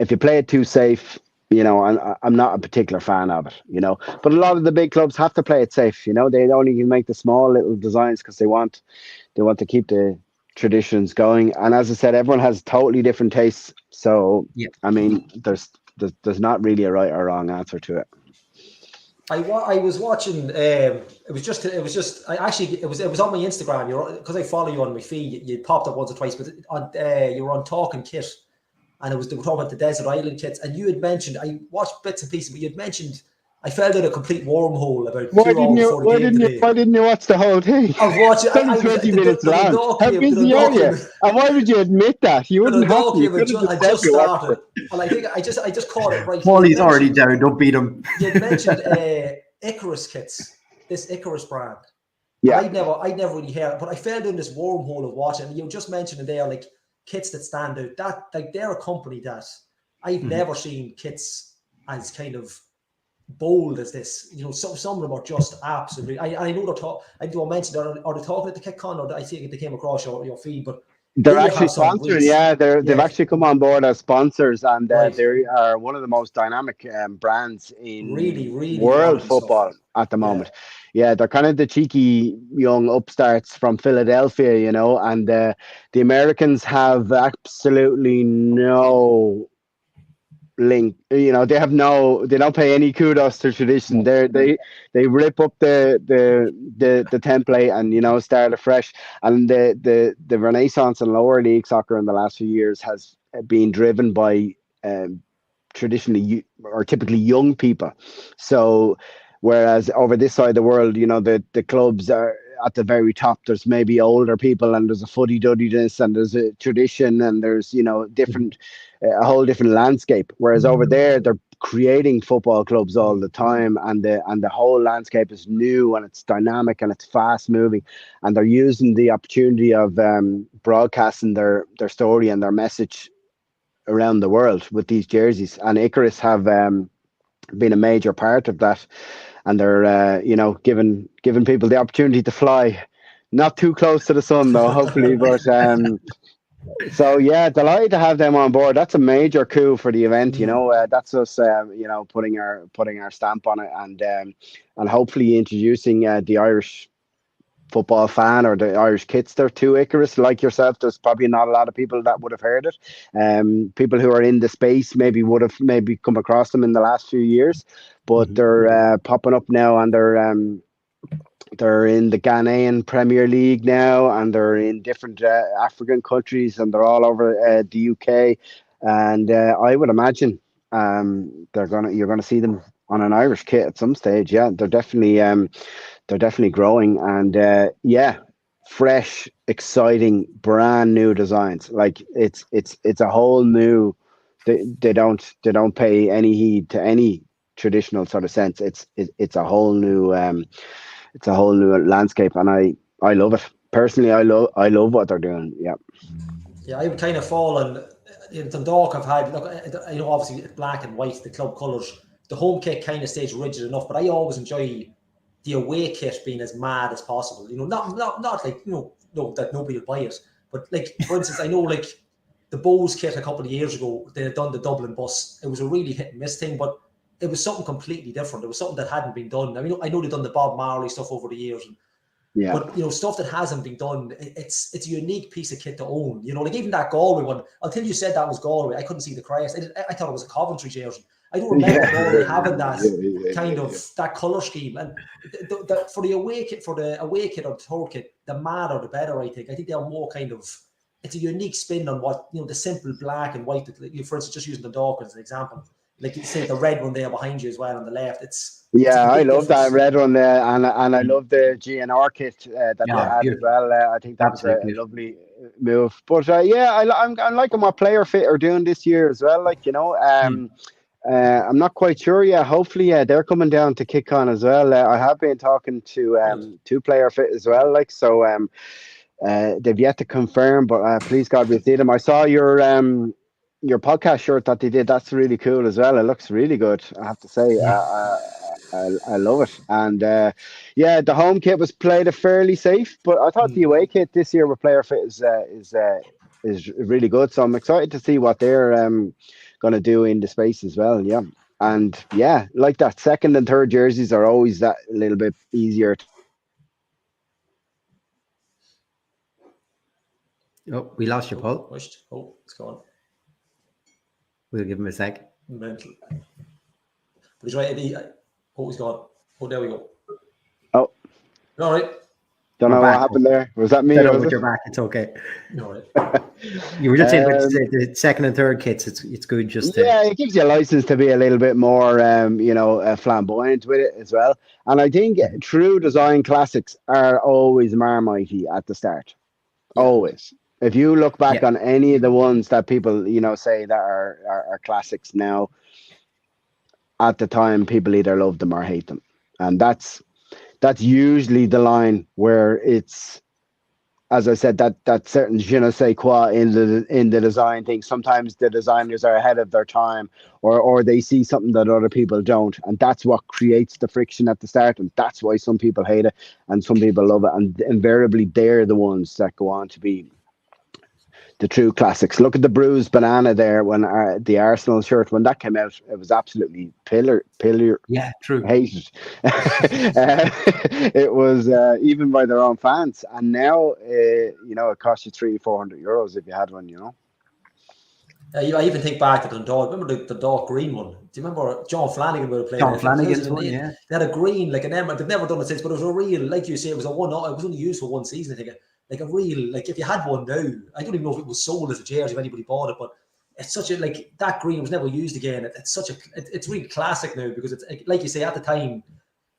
if you play it too safe, you know, I'm not a particular fan of it, you know. But a lot of the big clubs have to play it safe, you know. They only can make the small little designs because they want to keep the traditions going. And as I said, everyone has totally different tastes. So Yeah. I mean, there's not really a right or wrong answer to it. I was watching. It was just. I actually. It was on my Instagram. You're because I follow you on my feed. You popped up once or twice, but on you were on Talking Kit, and they were talking about the desert island kits. And you had mentioned. I watched bits and pieces, but you had mentioned. I fell down a complete wormhole about 2 hours before the game today. Why didn't you watch the whole thing? I was watching. It's only 20 minutes the long. Dundalk How game. busy are you? And why would you admit that? You The wouldn't have Dundalk to. You game. could have I just said just you watched started, it. and I think I just caught it right. Paulie's already down. Don't beat him. You had mentioned Icarus kits. This Icarus brand. Yeah. And I'd never really heard it, but I fell down this wormhole of watching. And you just mentioned there, like kits that stand out. That like they're a company that I've never seen kits as kind of bold as this. You know, some of them are just absolutely. I know they're talking. I don't mention are they talking at the KitCon, or I think they came across your feed, but they're they actually have some sponsoring. Yeah, they've actually come on board as sponsors, and Right. they are one of the most dynamic brands in really world quality football stuff. at the moment. Yeah, they're kind of the cheeky young upstarts from Philadelphia, you know, and the Americans have absolutely no link. You know, they don't pay any kudos to tradition. They rip up the template and, you know, start afresh. And the renaissance in lower league soccer in the last few years has been driven by traditionally or typically young people. So whereas over this side of the world, you know, the clubs are at the very top. There's maybe older people, and there's a fuddy-duddiness, and there's a tradition, and there's, you know, a whole different landscape. Whereas over there, they're creating football clubs all the time, and the whole landscape is new, and it's dynamic, and it's fast moving, and they're using the opportunity of broadcasting their story and their message around the world with these jerseys. And Icarus have been a major part of that, and they're you know, giving people the opportunity to fly, not too close to the sun though, hopefully. But so yeah, delighted to have them on board. That's a major coup for the event, you know. That's us, you know, putting our stamp on it, and hopefully introducing the Irish football fan or the Irish kitster to Icarus. Like yourself, there's probably not a lot of people that would have heard it. People who are in the space would have come across them in the last few years, but they're popping up now, and they're in the Ghanaian Premier League now, and they're in different African countries, and they're all over the UK. And I would imagine you're gonna see them on an Irish kit at some stage. Yeah, they're definitely growing, and fresh, exciting, brand new designs. Like it's a whole new. They don't pay any heed to any traditional sort of sense. It's a whole new landscape, and I love it personally. I love what they're doing. Yeah. Yeah, I would kind of fallen in Dundalk. I've had, look, you know, obviously black and white, the club colours. The home kit kind of stays rigid enough, but I always enjoy the away kit being as mad as possible. You know, not like, you know, no, that nobody will buy it, but like, for instance, I know like the Bose kit a couple of years ago, they had done the Dublin bus. It was a really hit and miss thing, but it was something completely different. It was something that hadn't been done. I mean, I know they've done the Bob Marley stuff over the years, but you know, stuff that hasn't been done, it's a unique piece of kit to own. You know, like even that Galway one. Until you said that was Galway, I couldn't see the crest. I thought it was a Coventry jersey. I don't remember Galway having that kind of that color scheme. And for the away kit or the tour kit, the madder the better. I think they're more kind of it's a unique spin on what, the simple black and white. For instance, just using the Dundalk as an example, like you say the red one there behind you as well on the left. It's a I complete love that difference. red one there, and I love the GNR kit that they had as well. I think that was a lovely move. But I'm liking what Player Fit are doing this year as well. Like, I'm not quite sure yet. Hopefully, they're coming down to kick on as well. I have been talking to Player Fit as well. Like, so they've yet to confirm, but please God, we'll see them. I saw your podcast shirt that they did. That's really cool as well. It looks really good, I have to say. I love it. And the home kit was played fairly safe, but I thought the away kit this year with Player Fit is really good. So I'm excited to see what they're going to do in the space as well. Yeah. And like that, second and third jerseys are always that little bit easier. Oh, we lost you, Paul. Oh, it's gone. We'll give him a sec. Mental. But he's right. He's gone. Oh, there we go. Oh. All right. Don't know what happened there. Was that me? With your back, it's okay. All right. You were just saying about the second and third kits. It's good just to... it gives you a license to be a little bit more, flamboyant with it as well. And I think true design classics are always Marmitey at the start. Always. If you look back on any of the ones that people, say that are classics now, at the time, people either love them or hate them. And that's usually the line where it's, as I said, that certain je ne sais quoi in the design thing. Sometimes the designers are ahead of their time, or they see something that other people don't, and that's what creates the friction at the start, and that's why some people hate it and some people love it, and invariably they're the ones that go on to be the true classics. Look at the bruised banana there when the Arsenal shirt, when that came out, it was absolutely pillar. Yeah, true. Hated. It was even by their own fans, and now it costs you €300-400 if you had one. I even think back to Dundalk. Remember the dark green one? Do you remember John Flanagan would have played? John Flanagan's one, yeah. They had a green, like an emerald. They've never done it since, but it was a real, like you say, it was only used for one season, I think. Like a real, like if you had one now, I don't even know if it was sold as a jersey, if anybody bought it, but it's such a, like, that green was never used again. It's really classic now, because it's, like you say, at the time,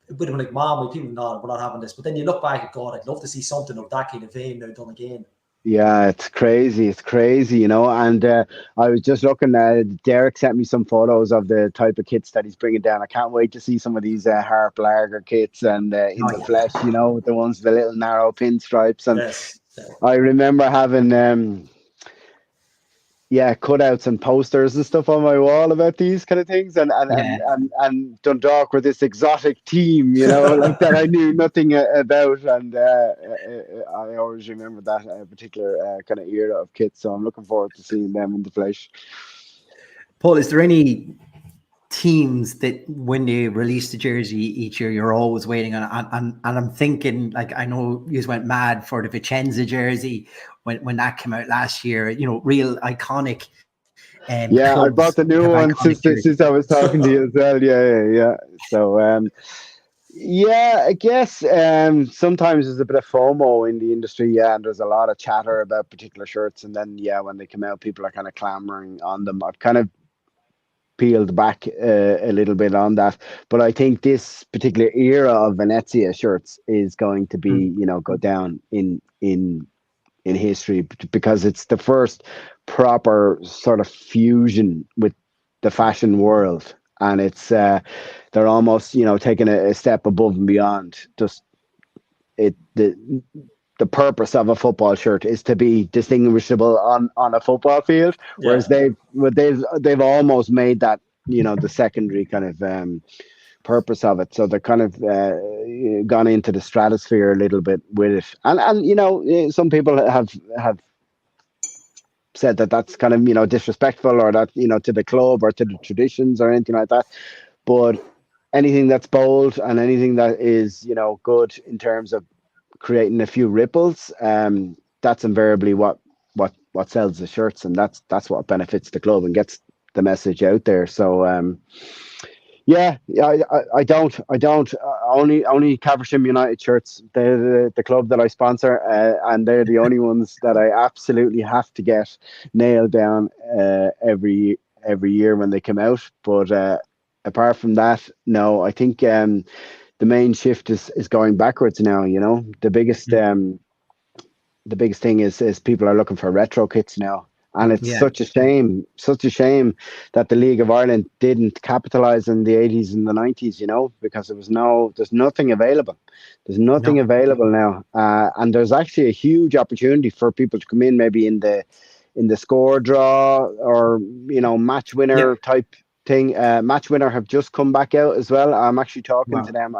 it would have been like, Mom, people we're not having this. But then you look back at, God, I'd love to see something of that kind of vein now done again. Yeah, it's crazy. And I was just looking at, Derek sent me some photos of the type of kits that he's bringing down. I can't wait to see some of these Harp Lager kits and in the flesh, the ones with the little narrow pinstripes. And I remember having cutouts and posters and stuff on my wall about these kind of things, and Dundalk were this exotic team, like that I knew nothing about, and I always remember that particular kind of era of kits. So I'm looking forward to seeing them in the flesh. Paul, is there any teams that when they release the jersey each year you're always waiting on? And I'm thinking, like, I know you went mad for the Vicenza jersey when that came out last year, real iconic. I bought the new one since I was talking to you as well. Yeah. So I guess sometimes there's a bit of FOMO in the industry, and there's a lot of chatter about particular shirts, and then when they come out, people are kind of clamoring on them. I've kind of peeled back a little bit on that, but I think this particular era of Venezia shirts is going to be go down in history, because it's the first proper sort of fusion with the fashion world, and it's they're almost taking a step above and beyond. Just the purpose of a football shirt is to be distinguishable on a football field, whereas they've almost made that the secondary kind of purpose of it. So they're kind of gone into the stratosphere a little bit with it, and some people have said that that's kind of disrespectful, or that to the club or to the traditions or anything like that. But anything that's bold and anything that is good in terms of creating a few ripples, that's invariably what sells the shirts, and that's what benefits the club and gets the message out there. So I only Caversham United shirts. They're the club that I sponsor, and they're the only ones that I absolutely have to get nailed down every year when they come out. But apart from that, no, I think the main shift is going backwards now. The biggest thing is people are looking for retro kits now. And it's such a shame that the League of Ireland didn't capitalize in the 80s and the 90s, because there's nothing available. There's nothing available now. And there's actually a huge opportunity for people to come in maybe in the score draw or, match winner type thing. Match winner have just come back out as well. I'm actually talking to them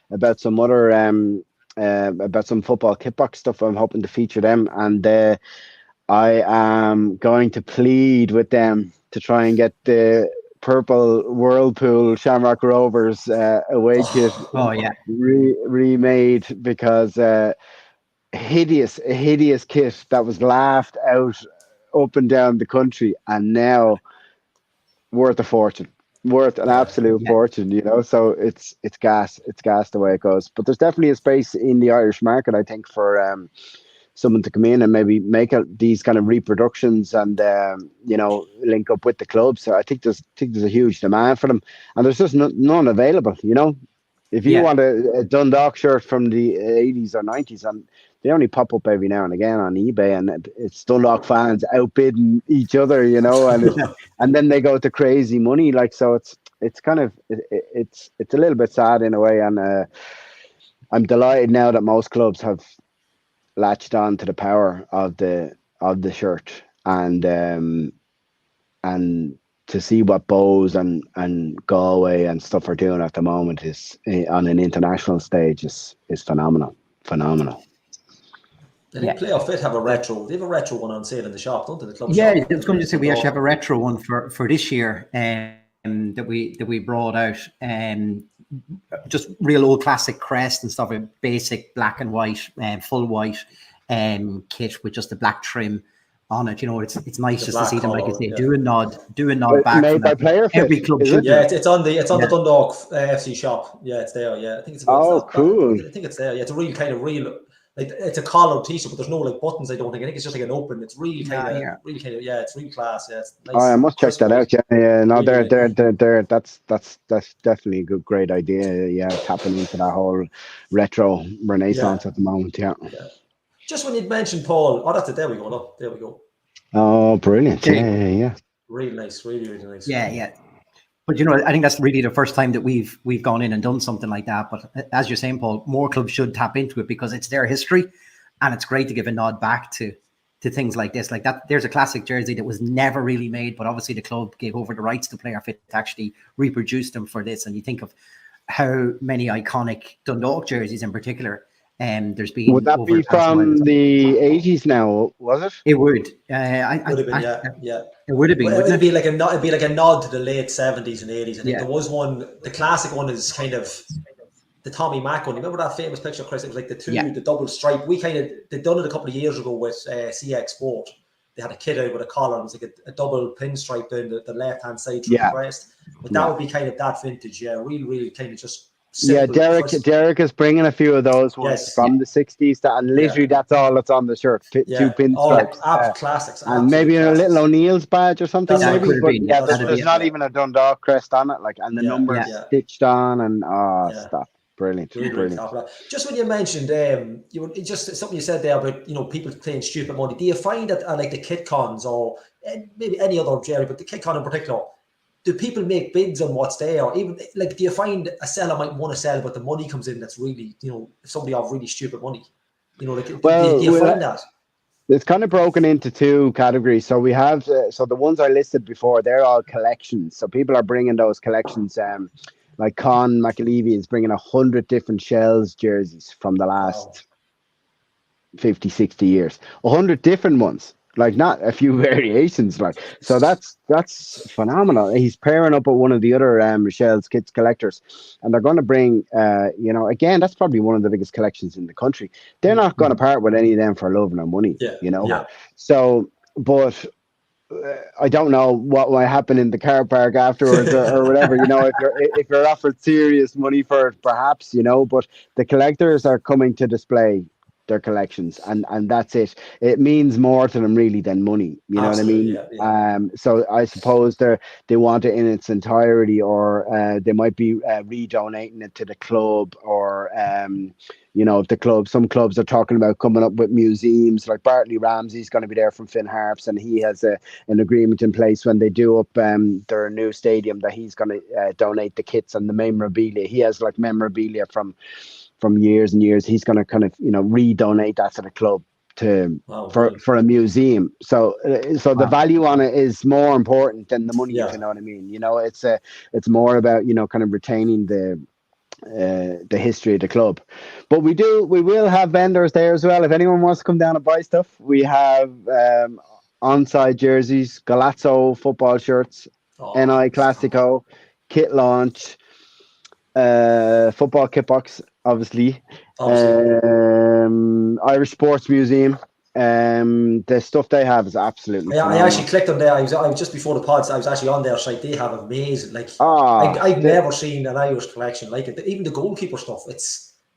about some other, about some football kitbox stuff. I'm hoping to feature them. And I am going to plead with them to try and get the purple Whirlpool Shamrock Rovers away kit remade, because a hideous kit that was laughed out up and down the country, and now worth a fortune, worth an absolute fortune. So it's gas the way it goes. But there's definitely a space in the Irish market, I think, for someone to come in and maybe make these kind of reproductions and link up with the club. So I think there's a huge demand for them, and there's just none available. If you want a Dundalk shirt from the 80s or 90s, and they only pop up every now and again on eBay, and it's Dundalk fans outbidding each other, and then they go to crazy money. So it's kind of it's a little bit sad in a way, and I'm delighted now that most clubs have latched on to the power of the shirt, and to see what Bows and Galway and stuff are doing at the moment is on an international stage is phenomenal. I think Playoff Fit have a retro. They have a retro one on sale in the shop, don't they? The club shop. Yeah, I was going to say we actually have a retro one for this year that we brought out. Just real old classic crest and stuff, a basic black and white, full white kit with just the black trim on it. It's nice just to see them, like you say, do a nod back. Made by Player Fit. Every club should. Yeah, it's on the Dundalk FC shop. Yeah, it's there. Yeah, I think it's. Cool. I think it's there. Yeah, it's a real kind of real. Like, it's a collared t-shirt, but there's no buttons. I don't think. I think it's just like an open. It's really kind of, it's real class. Yeah, it's nice. I must check that out. Yeah. No, they're that's definitely a great idea. Yeah, tapping into that whole retro renaissance at the moment. Yeah. Just when you'd mentioned Paul, that's it. There we go. Look, there we go. Oh, brilliant! Yeah. Really nice. Really nice. Yeah. But I think that's really the first time that we've gone in and done something like that. But as you're saying, Paul, more clubs should tap into it because it's their history, and it's great to give a nod back to things like this. Like that, there's a classic jersey that was never really made, but obviously the club gave over the rights to Player Fit to actually reproduce them for this. And you think of how many iconic Dundalk jerseys in particular. There's been. Would that be from the 80s now? Was it? It would. Would have been, yeah. It would have been. It'd be like a nod to the late 70s and 80s. I think there was one. The classic one is kind of the Tommy Mack one. Remember that famous picture, Chris? It was like the double stripe. They'd done it a couple of years ago with CX Sport. They had a kit out with a collar. It was like a double pinstripe down the left hand side through the crest. But that would be kind of that vintage. Yeah, really kind of just. Simple. Derek is bringing a few of those ones from the 60s, and literally that's all that's on the shirt. Two pinstripes. Classics. And maybe a little O'Neill's badge or something. Maybe. But there's not even a Dundalk crest on it, and the number stitched on, and stuff. Brilliant. Just when you mentioned, just something you said there about people paying stupid money. Do you find that like the kit cons or maybe any other Jerry, but the kit con in particular? Do people make bids on what's there? Or even like, do you find a seller might want to sell, but the money comes in that's really, if somebody have really stupid money, do you find that? It's kind of broken into two categories. So we have, so the ones I listed before, they're all collections. So people are bringing those collections. Like Con McAlevey is bringing 100 different Shells jerseys from the last 50, 60 years. 100 different ones. Like, not a few variations, so that's phenomenal. He's pairing up with one of the other Michelle's Kids collectors, and they're going to bring again, that's probably one of the biggest collections in the country. They're not going to part with any of them for love nor money. So but I don't know what might happen in the car park afterwards or whatever. If you're offered serious money for it, perhaps, but the collectors are coming to display their collections, and that's it. It means more to them really than money. You know Absolutely, what I mean? yeah. So I suppose they want it in its entirety, or they might be redonating it to the club, or some clubs are talking about coming up with museums. Like Bartley Ramsey's going to be there from Finn Harps, and he has an agreement in place when they do up their new stadium that he's going to donate the kits and the memorabilia. He has like memorabilia from years and years. He's going to kind of redonate that to the club for a museum. So the value on it is more important than the money, if you know what I mean. It's more about kind of retaining the history of the club. But we will have vendors there as well. If anyone wants to come down and buy stuff, we have onside jerseys, Galazzo football shirts, NI Classico, kit launch, football kit box, obviously. Irish Sports Museum. The stuff they have is absolutely I actually clicked on there. I was just before the pods. I was actually on their site. They have amazing, I've never seen an Irish collection like it. Even the goalkeeper stuff.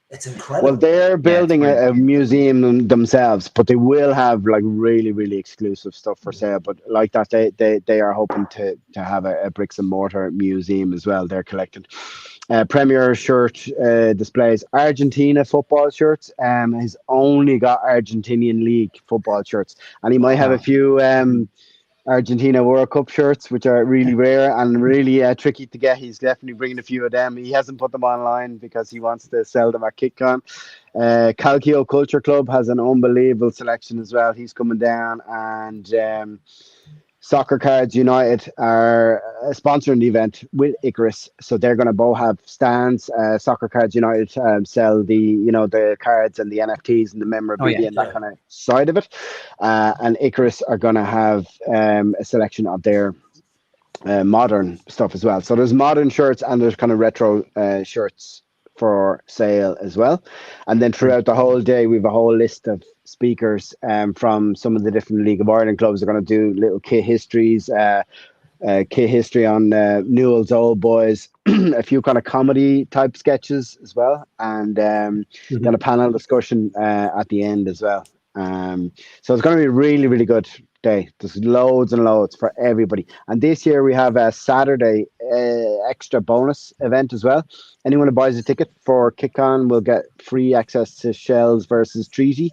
It's incredible. Well, they're building a museum themselves, but they will have like really, really exclusive stuff for sale. But like that, they are hoping to have a bricks and mortar museum as well. They're collecting. Premier shirt displays, Argentina football shirts. He's only got Argentinian League football shirts, and he might have a few Argentina World Cup shirts, which are really rare and really tricky to get. He's definitely bringing a few of them. He hasn't put them online because he wants to sell them at KickCon. Calcio Culture Club has an unbelievable selection as well. He's coming down, and Soccer Cards United are sponsoring the event with Icarus, so they're going to both have stands. Soccer Cards United sell the cards and the NFTs and the memorabilia and that kind of side of it, and Icarus are going to have a selection of their modern stuff as well. So there's modern shirts and there's kind of retro shirts for sale as well. And then throughout the whole day, we have a whole list of speakers from some of the different League of Ireland clubs. Are going to do little kit histories, kit history on Newell's Old Boys, a few kind of comedy type sketches as well, and then a panel discussion at the end as well. So it's going to be a really, really good day. There's loads and loads for everybody. And this year we have a Saturday extra bonus event as well. Anyone who buys a ticket for KickCon will get free access to Shells versus Treaty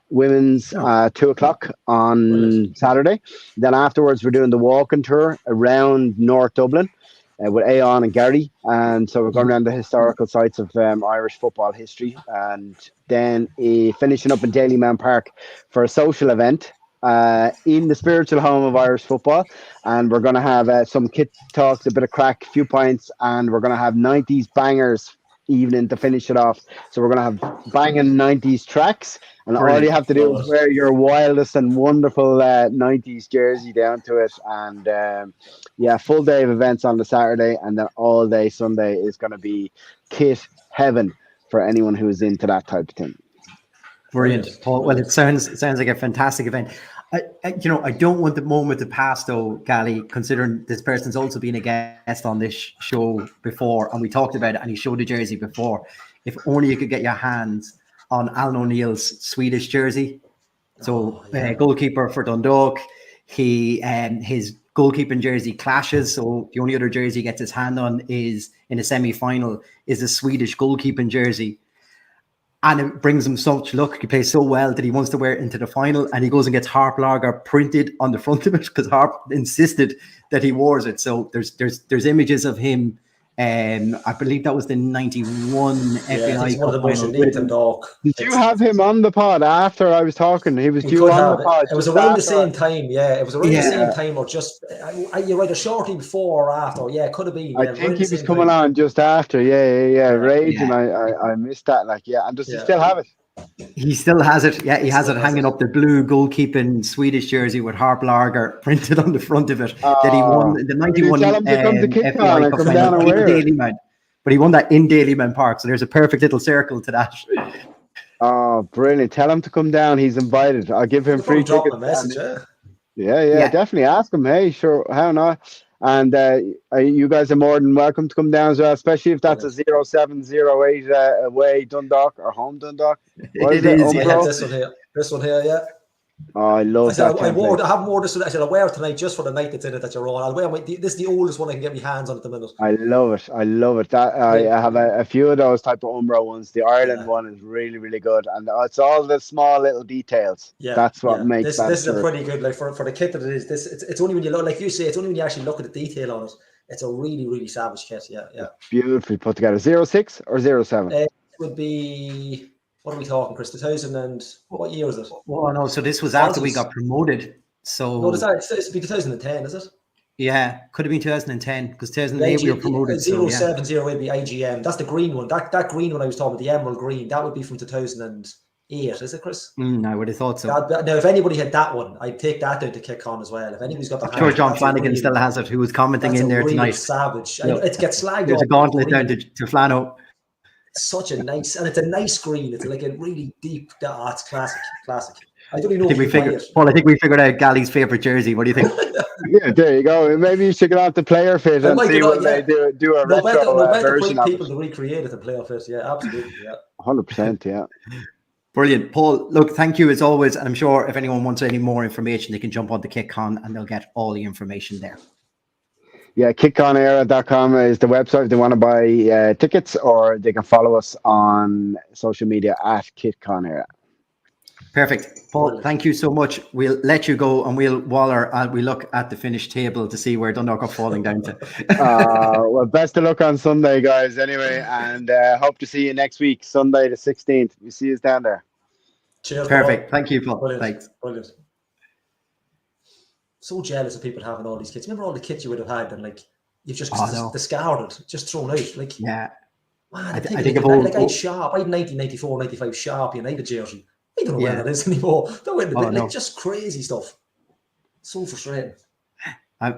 women's 2:00 on Saturday. Then afterwards we're doing the walking tour around North Dublin with Aon and Gary, and so we're going around the historical sites of Irish football history, and then finishing up in Daleyman Park for a social event in the spiritual home of Irish football. And we're going to have some kit talks, a bit of crack, a few pints, and we're going to have 90s bangers evening to finish it off. So we're going to have banging 90s tracks, and all you have to do is wear your wildest and wonderful 90s jersey down to it. And full day of events on the Saturday, and then all day Sunday is going to be kit heaven for anyone who is into that type of thing. Brilliant, Paul. Well, it sounds like a fantastic event. I don't want the moment to pass though, Gally, considering this person's also been a guest on this show before, and we talked about it, and he showed the jersey before. If only you could get your hands on Alan O'Neill's Swedish jersey. So goalkeeper for Dundalk. His goalkeeping jersey clashes. So the only other jersey he gets his hand on is in a semi-final is a Swedish goalkeeping jersey. And it brings him such luck. He plays so well that he wants to wear it into the final, and he goes and gets Harp Lager printed on the front of it because Harp insisted that he wore it. So there's images of him. I believe that was the 91 FAI Cup. One of the most unique Dundalk. Did you have him on the pod after I was talking? He was due on the pod. It was around the same time. Yeah, it was around the same time, or just you're either shortly before or after. Yeah, it could have been. I think he was coming on just after. Yeah. Rage, and I missed that. And does he still have it? He still has it. Yeah, he has it hanging up, the blue goalkeeping Swedish jersey with Harp Lager printed on the front of it that he won the 91 FAI Cup final in Daleyman. But he won that in Daleyman Park, so there's a perfect little circle to that. Oh, brilliant. Tell him to come down. He's invited. I'll give him free tickets. A message, Yeah, definitely ask him. Hey, sure, how not? And you guys are more than welcome to come down as well, especially if that's a 0708 away Dundalk or home Dundalk. What is It it? is, I yeah. have Umbro? this one here, yeah. Oh, I I love said that I template. haven't worn this one. I said I wear it tonight just for the night that's in it that you're on. I'll wear this is the oldest one I can get my hands on at the minute. I love it. I love it. That I have a few of those type of Umbro ones. The Ireland Yeah. one is really, really good, and it's all the small little details. Yeah, That's what makes this that is a shirt. pretty good, like for the kit that it is. It's only when you look, like you say, it's only when you actually look at the detail on it. It's a really, really savage kit. Yeah. Beautifully put together. 06 or 07? It would be, what are we talking, Chris? 2000 and what year is it? Oh no, so this was after we got promoted. So No, it's be 2010, is it? yeah, could have been 2010 because The 2008 we were promoted. So yeah. 070 would be IGM. That's the green one. That green one I was talking about, the emerald green, that would be from 2008, is it, Chris? I would have thought so. Now, if anybody had that one, I'd take that down to kick on as well. If anybody's got the I'm sure John Flanagan still has it, who was commenting in there tonight. Savage. It gets slagged There's off. a gauntlet down to Flano. It's such a nice, and it's a nice green. It's like a really deep. It's classic. I don't even know if you can buy it. Paul, I think we figured out Gally's favorite jersey. What do you think? Yeah, there you go. Maybe you should get off the player fit and see when they do a retro version of people it. to recreate it and player fit. Yeah, absolutely. Yeah, 100%. Yeah. Brilliant. Paul, look, thank you as always. And I'm sure if anyone wants any more information, they can jump on the KickCon and they'll get all the information there. Yeah, kickconera.com is the website if they want to buy tickets, or they can follow us on social media at KickConera. Perfect. Paul, thank you so much. We'll let you go and we'll look at the finished table to see where Dundalk are falling down to. Well, best of luck on Sunday, guys, anyway, and hope to see you next week, Sunday the 16th. We see you down there. Cheers. Perfect. Paul. Thank you, Paul. Brilliant. Thanks. Brilliant. So jealous of people having all these kits. Remember all the kits you would have had and like you've just discarded, just thrown out. Like, yeah. Man, I think of old. I had Sharp. I had 1994, 95 Sharp United jersey. I don't know where that is anymore. That went just crazy stuff. So frustrating. I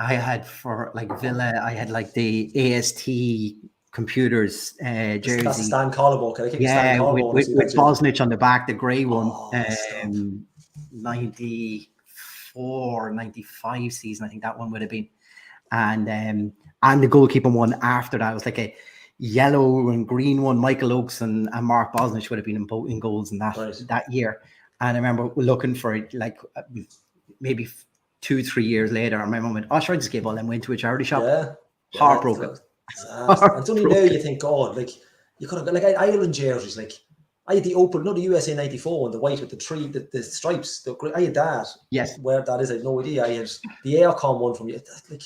had for like Villa, I had like the AST computers jersey. That's Stan Collarbone. With Bosnich on the back, the grey one. 94, 95 season, I think that one would have been. And the goalkeeper one after that was like a yellow and green one. Michael Oakes and Mark Bosnich would have been in goals in that year. And I remember looking for it like maybe 2-3 years later. And my mum went, "Oh, sure, I just gave all them went to a charity shop." Yeah. Heartbroken. It's only now you think, God, like you could have like Ireland jerseys. Like I had the open, not the USA '94 one, the white with the stripes. I had that. Yes. Where that is, I had no idea. I had the Aircom one from you. Like,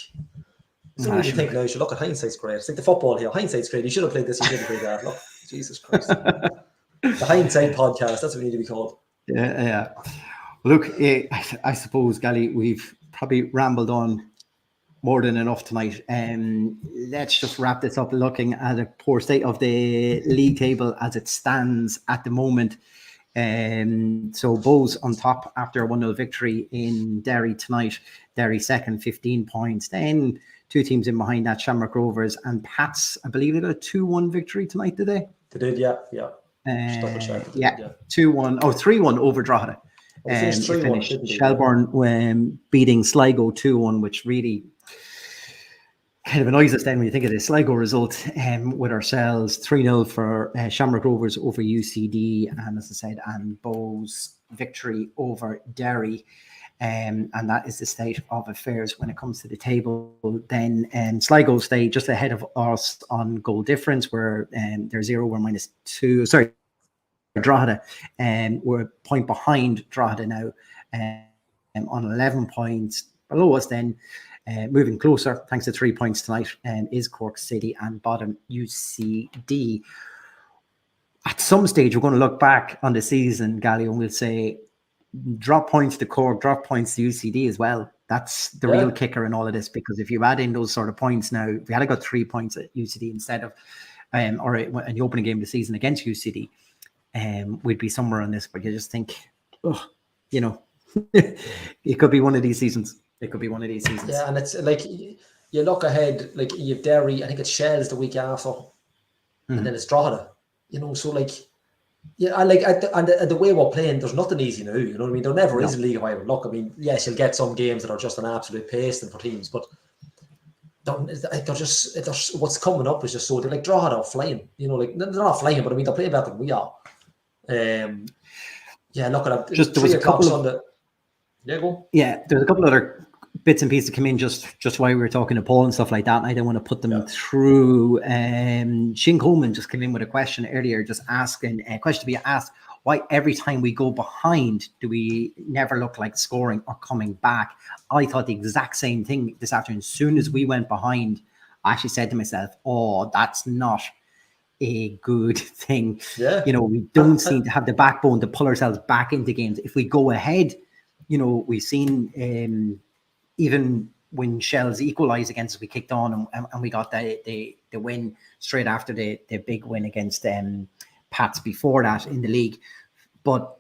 so you think now, you should look at hindsight's great. It's like the football here. Hindsight's great. You should have played this. You didn't play that. Look, Jesus Christ. The Hindsight Podcast. That's what we need to be called. Yeah. Look, I suppose, Gally, we've probably rambled on more than enough tonight. Let's just wrap this up looking at a poor state of the league table as it stands at the moment. So Bows on top after a 1-0 victory in Derry tonight. Derry second, 15 points. Then two teams in behind that, Shamrock Rovers and Pats. I believe they got a 2-1 victory tonight, did they? They did, yeah. 2-1. Oh, 3-1 over Drogheda. Finished Shelbourne beating Sligo 2-1, which really kind of annoys us then when you think of the Sligo result with ourselves. 3-0 for Shamrock Rovers over UCD, and as I said, and Bows victory over Derry. And that is the state of affairs when it comes to the table. Then Sligo stay just ahead of us on goal difference, where they're 0, we're -2. Sorry, Drogheda, we're a point behind Drogheda now on 11 points. Below us then, moving closer, thanks to 3 points tonight, is Cork City and bottom UCD. At some stage, we're going to look back on the season, Gally, and we'll say, drop points to Cork, drop points to UCD as well. That's the real kicker in all of this, because if you add in those sort of points now, if we had got 3 points at UCD instead of, or in the opening game of the season against UCD, we'd be somewhere on this. But you just think, it could be one of these seasons. Yeah, and it's like you look ahead, like you have Derry, I think it's Shells the week after, and then it's Drogheda. So like Yeah, and the way we're playing, there's nothing easy now. You know what I mean? There never is in League of Ireland. Look, I mean, yes, you'll get some games that are just an absolute pasting for teams, but they're just what's coming up is just so they're like Drogheda are flying. You know, like they're not flying, but I mean they're playing better than we are. Yeah, look at that. Just there was a couple of Sunday. Yeah, go. Yeah, there's a couple other bits and pieces that come in just while we were talking to Paul and stuff like that. And I don't want to put them through. Shane Coleman just came in with a question earlier, just asking a question to be asked: why every time we go behind do we never look like scoring or coming back? I thought the exact same thing this afternoon. As soon as we went behind, I actually said to myself, "Oh, that's not a good thing." Yeah, you know, we don't seem to have the backbone to pull ourselves back into games. If we go ahead, you know, we've seen even when Shells equalised against us, we kicked on and we got the win straight after the big win against Pats before that in the league. But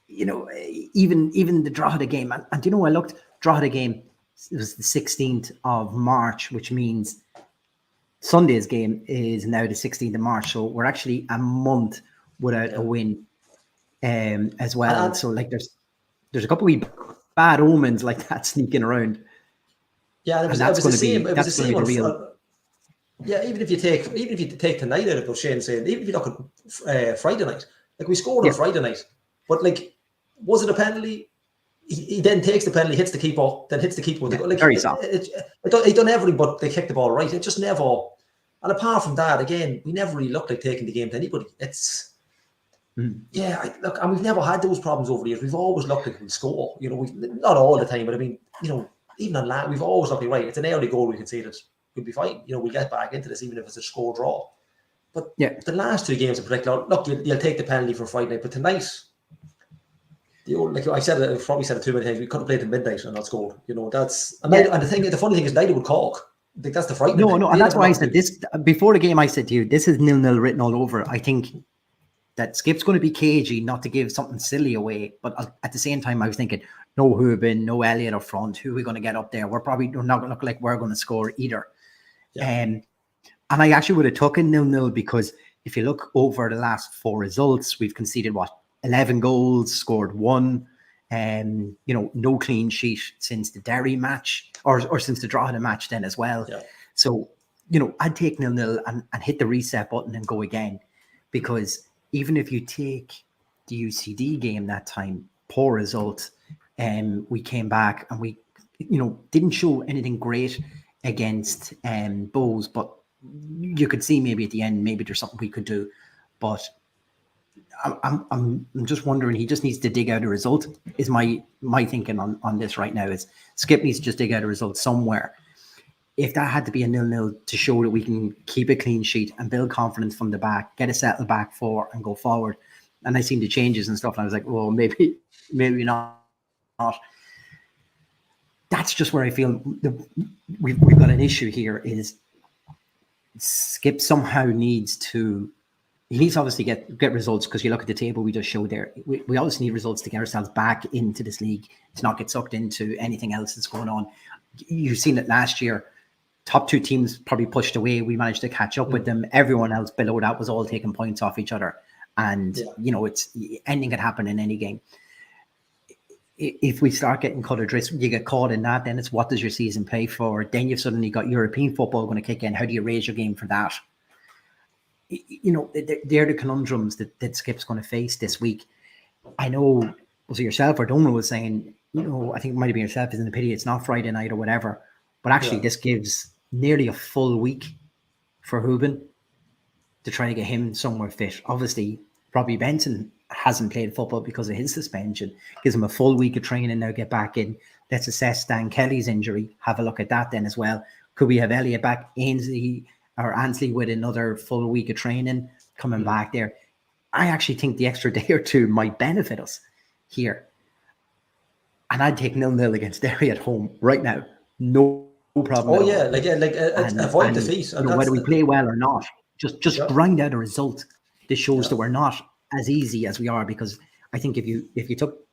you know, even the Drogheda game, and you know, I looked Drogheda game. It was the 16th of March, which means Sunday's game is now the 16th of March. So we're actually a month without a win as well. So like there's a couple of bad omens like that sneaking around. Yeah, and that's going to be the real. Even if you take tonight out of what Shane's saying, even if you look at Friday night, like we scored on Friday night, but like, was it a penalty? He then takes the penalty, hits the keeper, then hits the keeper with the goal. Like, very soft. He done everything, but they kicked the ball right. It just never. And apart from that, again, we never really looked like taking the game to anybody. It's. Look, and we've never had those problems over the years. We've always looked like we score. You know, we not all the time, but I mean, you know, even on that, we've always looked like, right, it's an early goal, we conceded, we'll be fine. You know, we'll get back into this, even if it's a score draw. But the last two games in particular, look, you'll take the penalty for Friday night, but tonight, like I said, I've probably said it too many times, we could have played at midnight and not scored. You know, that's and the funny thing is neither would Cork. I think that's the frightening thing. No, and that's why I said this before the game. I said to you, this is 0-0 written all over. I think that Skip's going to be cagey not to give something silly away. But at the same time, I was thinking, no Hubin, no Elliott up front. Who are we going to get up there? We're not going to look like we're going to score either. Yeah. And I actually would have took a 0-0 because if you look over the last four results, we've conceded 11 goals, scored 1. You know, no clean sheet since the Derry match or since the Drogheda match then as well. Yeah. So, you know, I'd take 0-0 and hit the reset button and go again, because even if you take the UCD game that time, poor result, we came back and we, you know, didn't show anything great against Bows, but you could see maybe at the end, maybe there's something we could do. But I'm just wondering, he just needs to dig out a result, is my thinking on this right now. Is Skip needs to just dig out a result somewhere. If that had to be a 0-0 to show that we can keep a clean sheet and build confidence from the back, get a settled back four and go forward. And I seen the changes and stuff, and I was like, well, maybe not. That's just where I feel we've got an issue here. Is Skip somehow needs to. He needs to obviously get results, because you look at the table we just showed there. We obviously need results to get ourselves back into this league, to not get sucked into anything else that's going on. You've seen it last year. Top two teams probably pushed away. We managed to catch up with them. Everyone else below that was all taking points off each other. And, you know, it's anything could happen in any game. If we start getting cut adrift, you get caught in that, then it's what does your season play for? Then you've suddenly got European football going to kick in. How do you raise your game for that? You know, they're the conundrums that Skip's going to face this week. I know, was it yourself or Donald was saying, you know, I think it might have been yourself, isn't a pity it's not Friday night or whatever. But actually, this gives nearly a full week for Hubin to try to get him somewhere fit. Obviously, Robbie Benson hasn't played football because of his suspension. Gives him a full week of training now, get back in. Let's assess Dan Kelly's injury. Have a look at that then as well. Could we have Elliott back, Ainsley with another full week of training coming back there? I actually think the extra day or two might benefit us here. And I'd take 0-0 against Derry at home right now. No problem. Oh, yeah. Avoid defeat. You know, whether we play well or not, just grind out a result. This shows that we're not as easy as we are, because I think if you took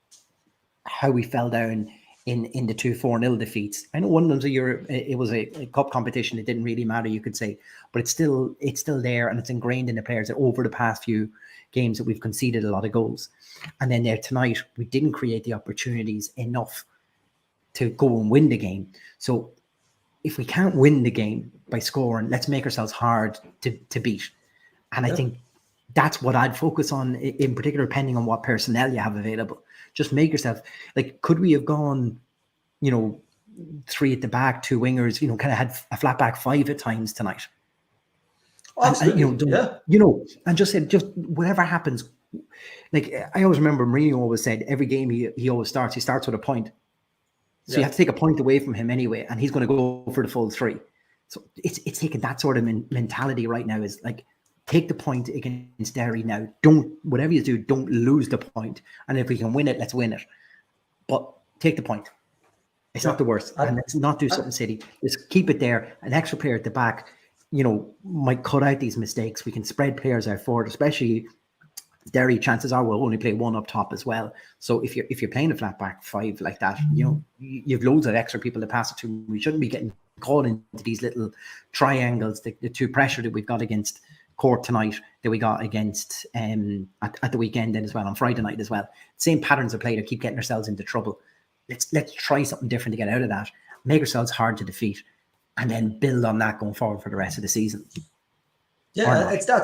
how we fell down in the 2-4-0 defeats. I know one of them's it was a cup competition. It didn't really matter, you could say, but it's still there, and it's ingrained in the players that over the past few games that we've conceded a lot of goals. And then there tonight, we didn't create the opportunities enough to go and win the game. So if we can't win the game by scoring, let's make ourselves hard to beat. And I think that's what I'd focus on in particular, depending on what personnel you have available. Just make yourself, like, could we have gone, 3 at the back, 2 wingers, kind of had a flat back 5 at times tonight. Absolutely. And just said, just whatever happens. Like, I always remember Mourinho always said every game he always starts with a point. So you have to take a point away from him anyway, and he's going to go for the full 3. So it's taking that sort of mentality right now, is like, take the point against Derry now. Whatever you do, don't lose the point. And if we can win it, let's win it. But take the point. It's not the worst. And let's not do something silly. Just keep it there. An extra player at the back, might cut out these mistakes. We can spread players out forward, especially Derry. Chances are we'll only play 1 up top as well. So if you're playing a flat back 5 like that, you've loads of extra people to pass it to. We shouldn't be getting caught into these little triangles, the 2 pressure that we've got against Cork tonight, that we got against at the weekend then as well, on Friday night as well. Same patterns of play to keep getting ourselves into trouble. Let's try something different to get out of that. Make ourselves hard to defeat, and then build on that going forward for the rest of the season. Yeah, it's that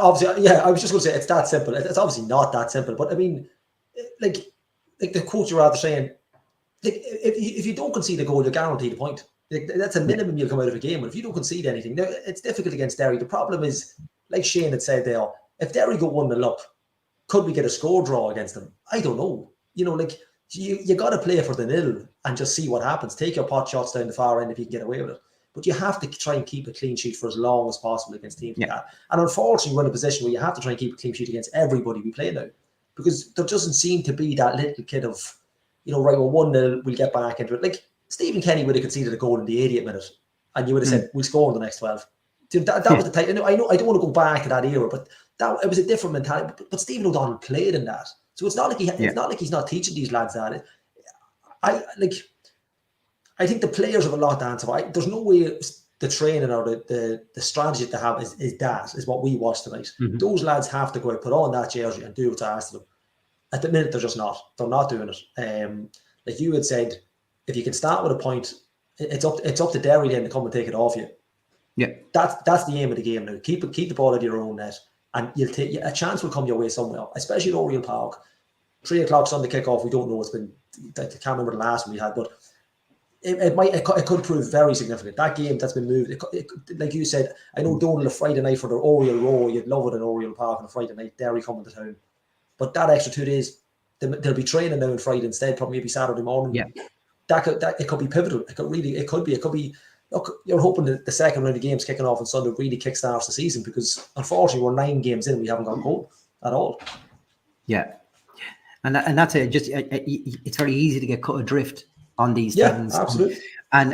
obviously. I was just going to say it's that simple. It's obviously not that simple, but I mean, like the coach you're rather saying, like, if you don't concede a goal, you're guaranteed a point. Like, that's a minimum you'll come out of a game. But if you don't concede anything, now, it's difficult against Derry. The problem is, like Shane had said there, if Derry go 1-0 up, could we get a score draw against them? I don't know. Like, you got to play for the nil and just see what happens. Take your pot shots down the far end if you can get away with it. But you have to try and keep a clean sheet for as long as possible against teams like that. And unfortunately, we're in a position where you have to try and keep a clean sheet against everybody we play now, because there doesn't seem to be that little kid of, right, well, 1-0, we'll get back into it. Like, Stephen Kenny would have conceded a goal in the 80th minute, and you would have said, we'll score in the next 12. That was the type. I know I don't want to go back to that era, but it was a different mentality. But Stephen O'Donnell played in that. So it's not like it's not like he's not teaching these lads that. I think the players have a lot to answer for. There's no way the training or the strategy they have is what we watched tonight. Mm-hmm. Those lads have to go out, put on that jersey, and do what's asked of them. At the minute, they're just not. They're not doing it. Like you had said, if you can start with a point, it's up to Derry then to come and take it off you. Yeah, that's the aim of the game now. Keep the ball out of your own net, and a chance will come your way somewhere, especially at Oriel Park. 3 o'clock Sunday kickoff. We don't know. It's been, I can't remember the last one we had, but it could prove very significant. That game that's been moved, like you said, I know Donal a Friday night for the Oriel Row. You'd love it in Oriel Park on a Friday night. Derry coming to town, but that extra 2 days, they'll be training now on Friday instead. Probably maybe Saturday morning. Yeah, that it could be pivotal. It could be. Look, you're hoping that the second round of games kicking off on Sunday really kickstarts the season, because unfortunately we're 9 games in and we haven't got a goal at all. Yeah, and that's it. Just it's very easy to get cut adrift on these things. Yeah, absolutely. And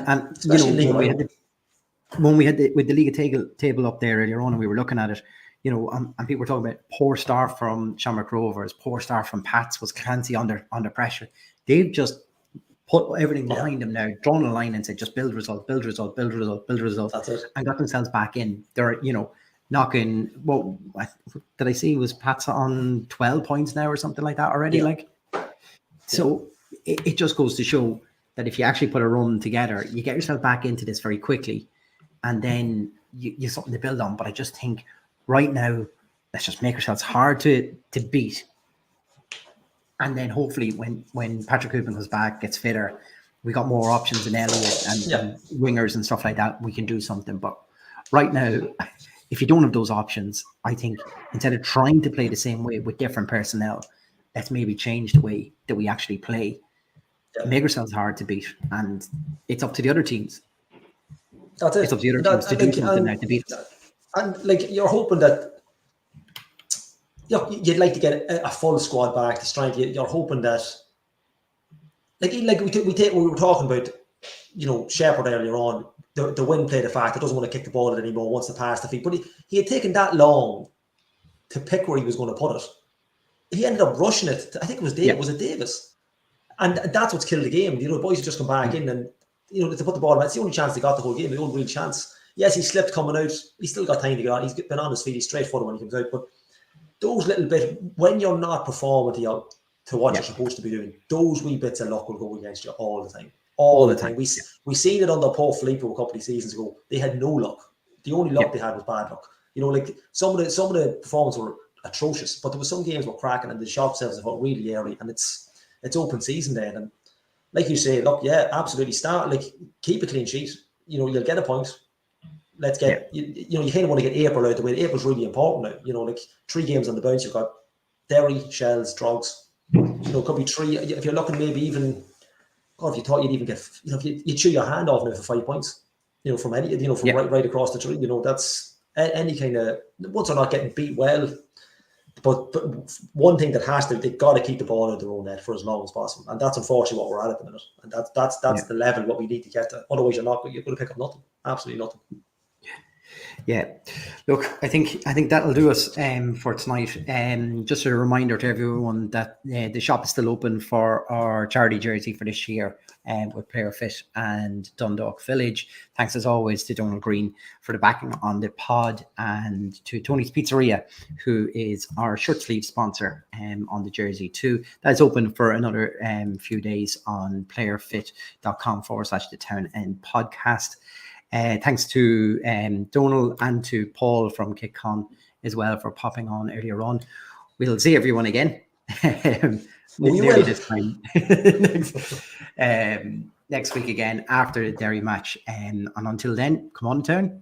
when we had with the league table up there earlier on, and we were looking at it, and people were talking about poor start from Shamrock Rovers, poor start from Pats, was Clancy under pressure. They've just put everything behind them now, drawn a line and said, just build results, That's it. and got themselves back in. They're, knocking, what did I see? Was Pats on 12 points now or something like that already? So it just goes to show that if you actually put a run together, you get yourself back into this very quickly, and then you have something to build on. But I just think right now, let's just make ourselves hard to beat. And then hopefully when Patrick Cooper comes back, gets fitter, we got more options in Elliott and wingers and stuff like that, we can do something. But right now, if you don't have those options, I think instead of trying to play the same way with different personnel, let's maybe change the way that we actually play. Make ourselves hard to beat. And it's up to the other teams. That's it. It's up to the other teams to do something now to beat us. And like, you're hoping that you'd like to get a full squad back to strength. You're hoping that, like we were talking about, Shepherd earlier on, the win play the fact that doesn't want to kick the ball anymore, wants to pass the feet. But he had taken that long to pick where he was going to put it. He ended up rushing it. I think it was Davis. Was it Davis? And that's what's killed the game. You know, the boys have just come back in and, you know, to put the ball in. It's the only chance they got the whole game. The only real chance. Yes, he slipped coming out. He's still got time to get on. He's been on his feet. He's straightforward when he comes out. But those little bits, when you're not performing to what you're supposed to be doing, those wee bits of luck will go against you all the time. All the time. We seen it under Paul Filippo a couple of seasons ago. They had no luck. The only luck they had was bad luck. You know, like some of the performances were atrocious, but there were some games were cracking and the shop sales have got really early, and it's open season then. And like you say, look, yeah, absolutely start, like, keep a clean sheet. You know, you'll get a point. Let's get you know, you kind of want to get April out the way. April's really important now. You know, like 3 games on the bounce. You've got Derry, Shells, Drogs. You know, it could be 3. If you're looking, maybe even, God, if you thought you'd even get, you know, you'd chew your hand off now for 5 points. You know, from any, you know, from right across the tree. You know, that's any kind of, once they're not getting beat well. But one thing that they've got to keep the ball out of their own net for as long as possible, and that's unfortunately what we're at the minute. And that's the level what we need to get to. Otherwise, you're going to pick up nothing, absolutely nothing. Yeah, look, I think that'll do us for tonight. Just a reminder to everyone that the shop is still open for our charity jersey for this year, with Player Fit and Dundalk Village. Thanks as always to Donald Green for the backing on the pod, and to Tony's Pizzeria, who is our shirt sleeve sponsor on the jersey too. That's open for another few days on playerfit.com/the Town End podcast. Thanks to Donald and to Paul from KickCon as well for popping on earlier on. We'll see everyone again nearly this time next week again after the Derry match. And until then, come on, Town.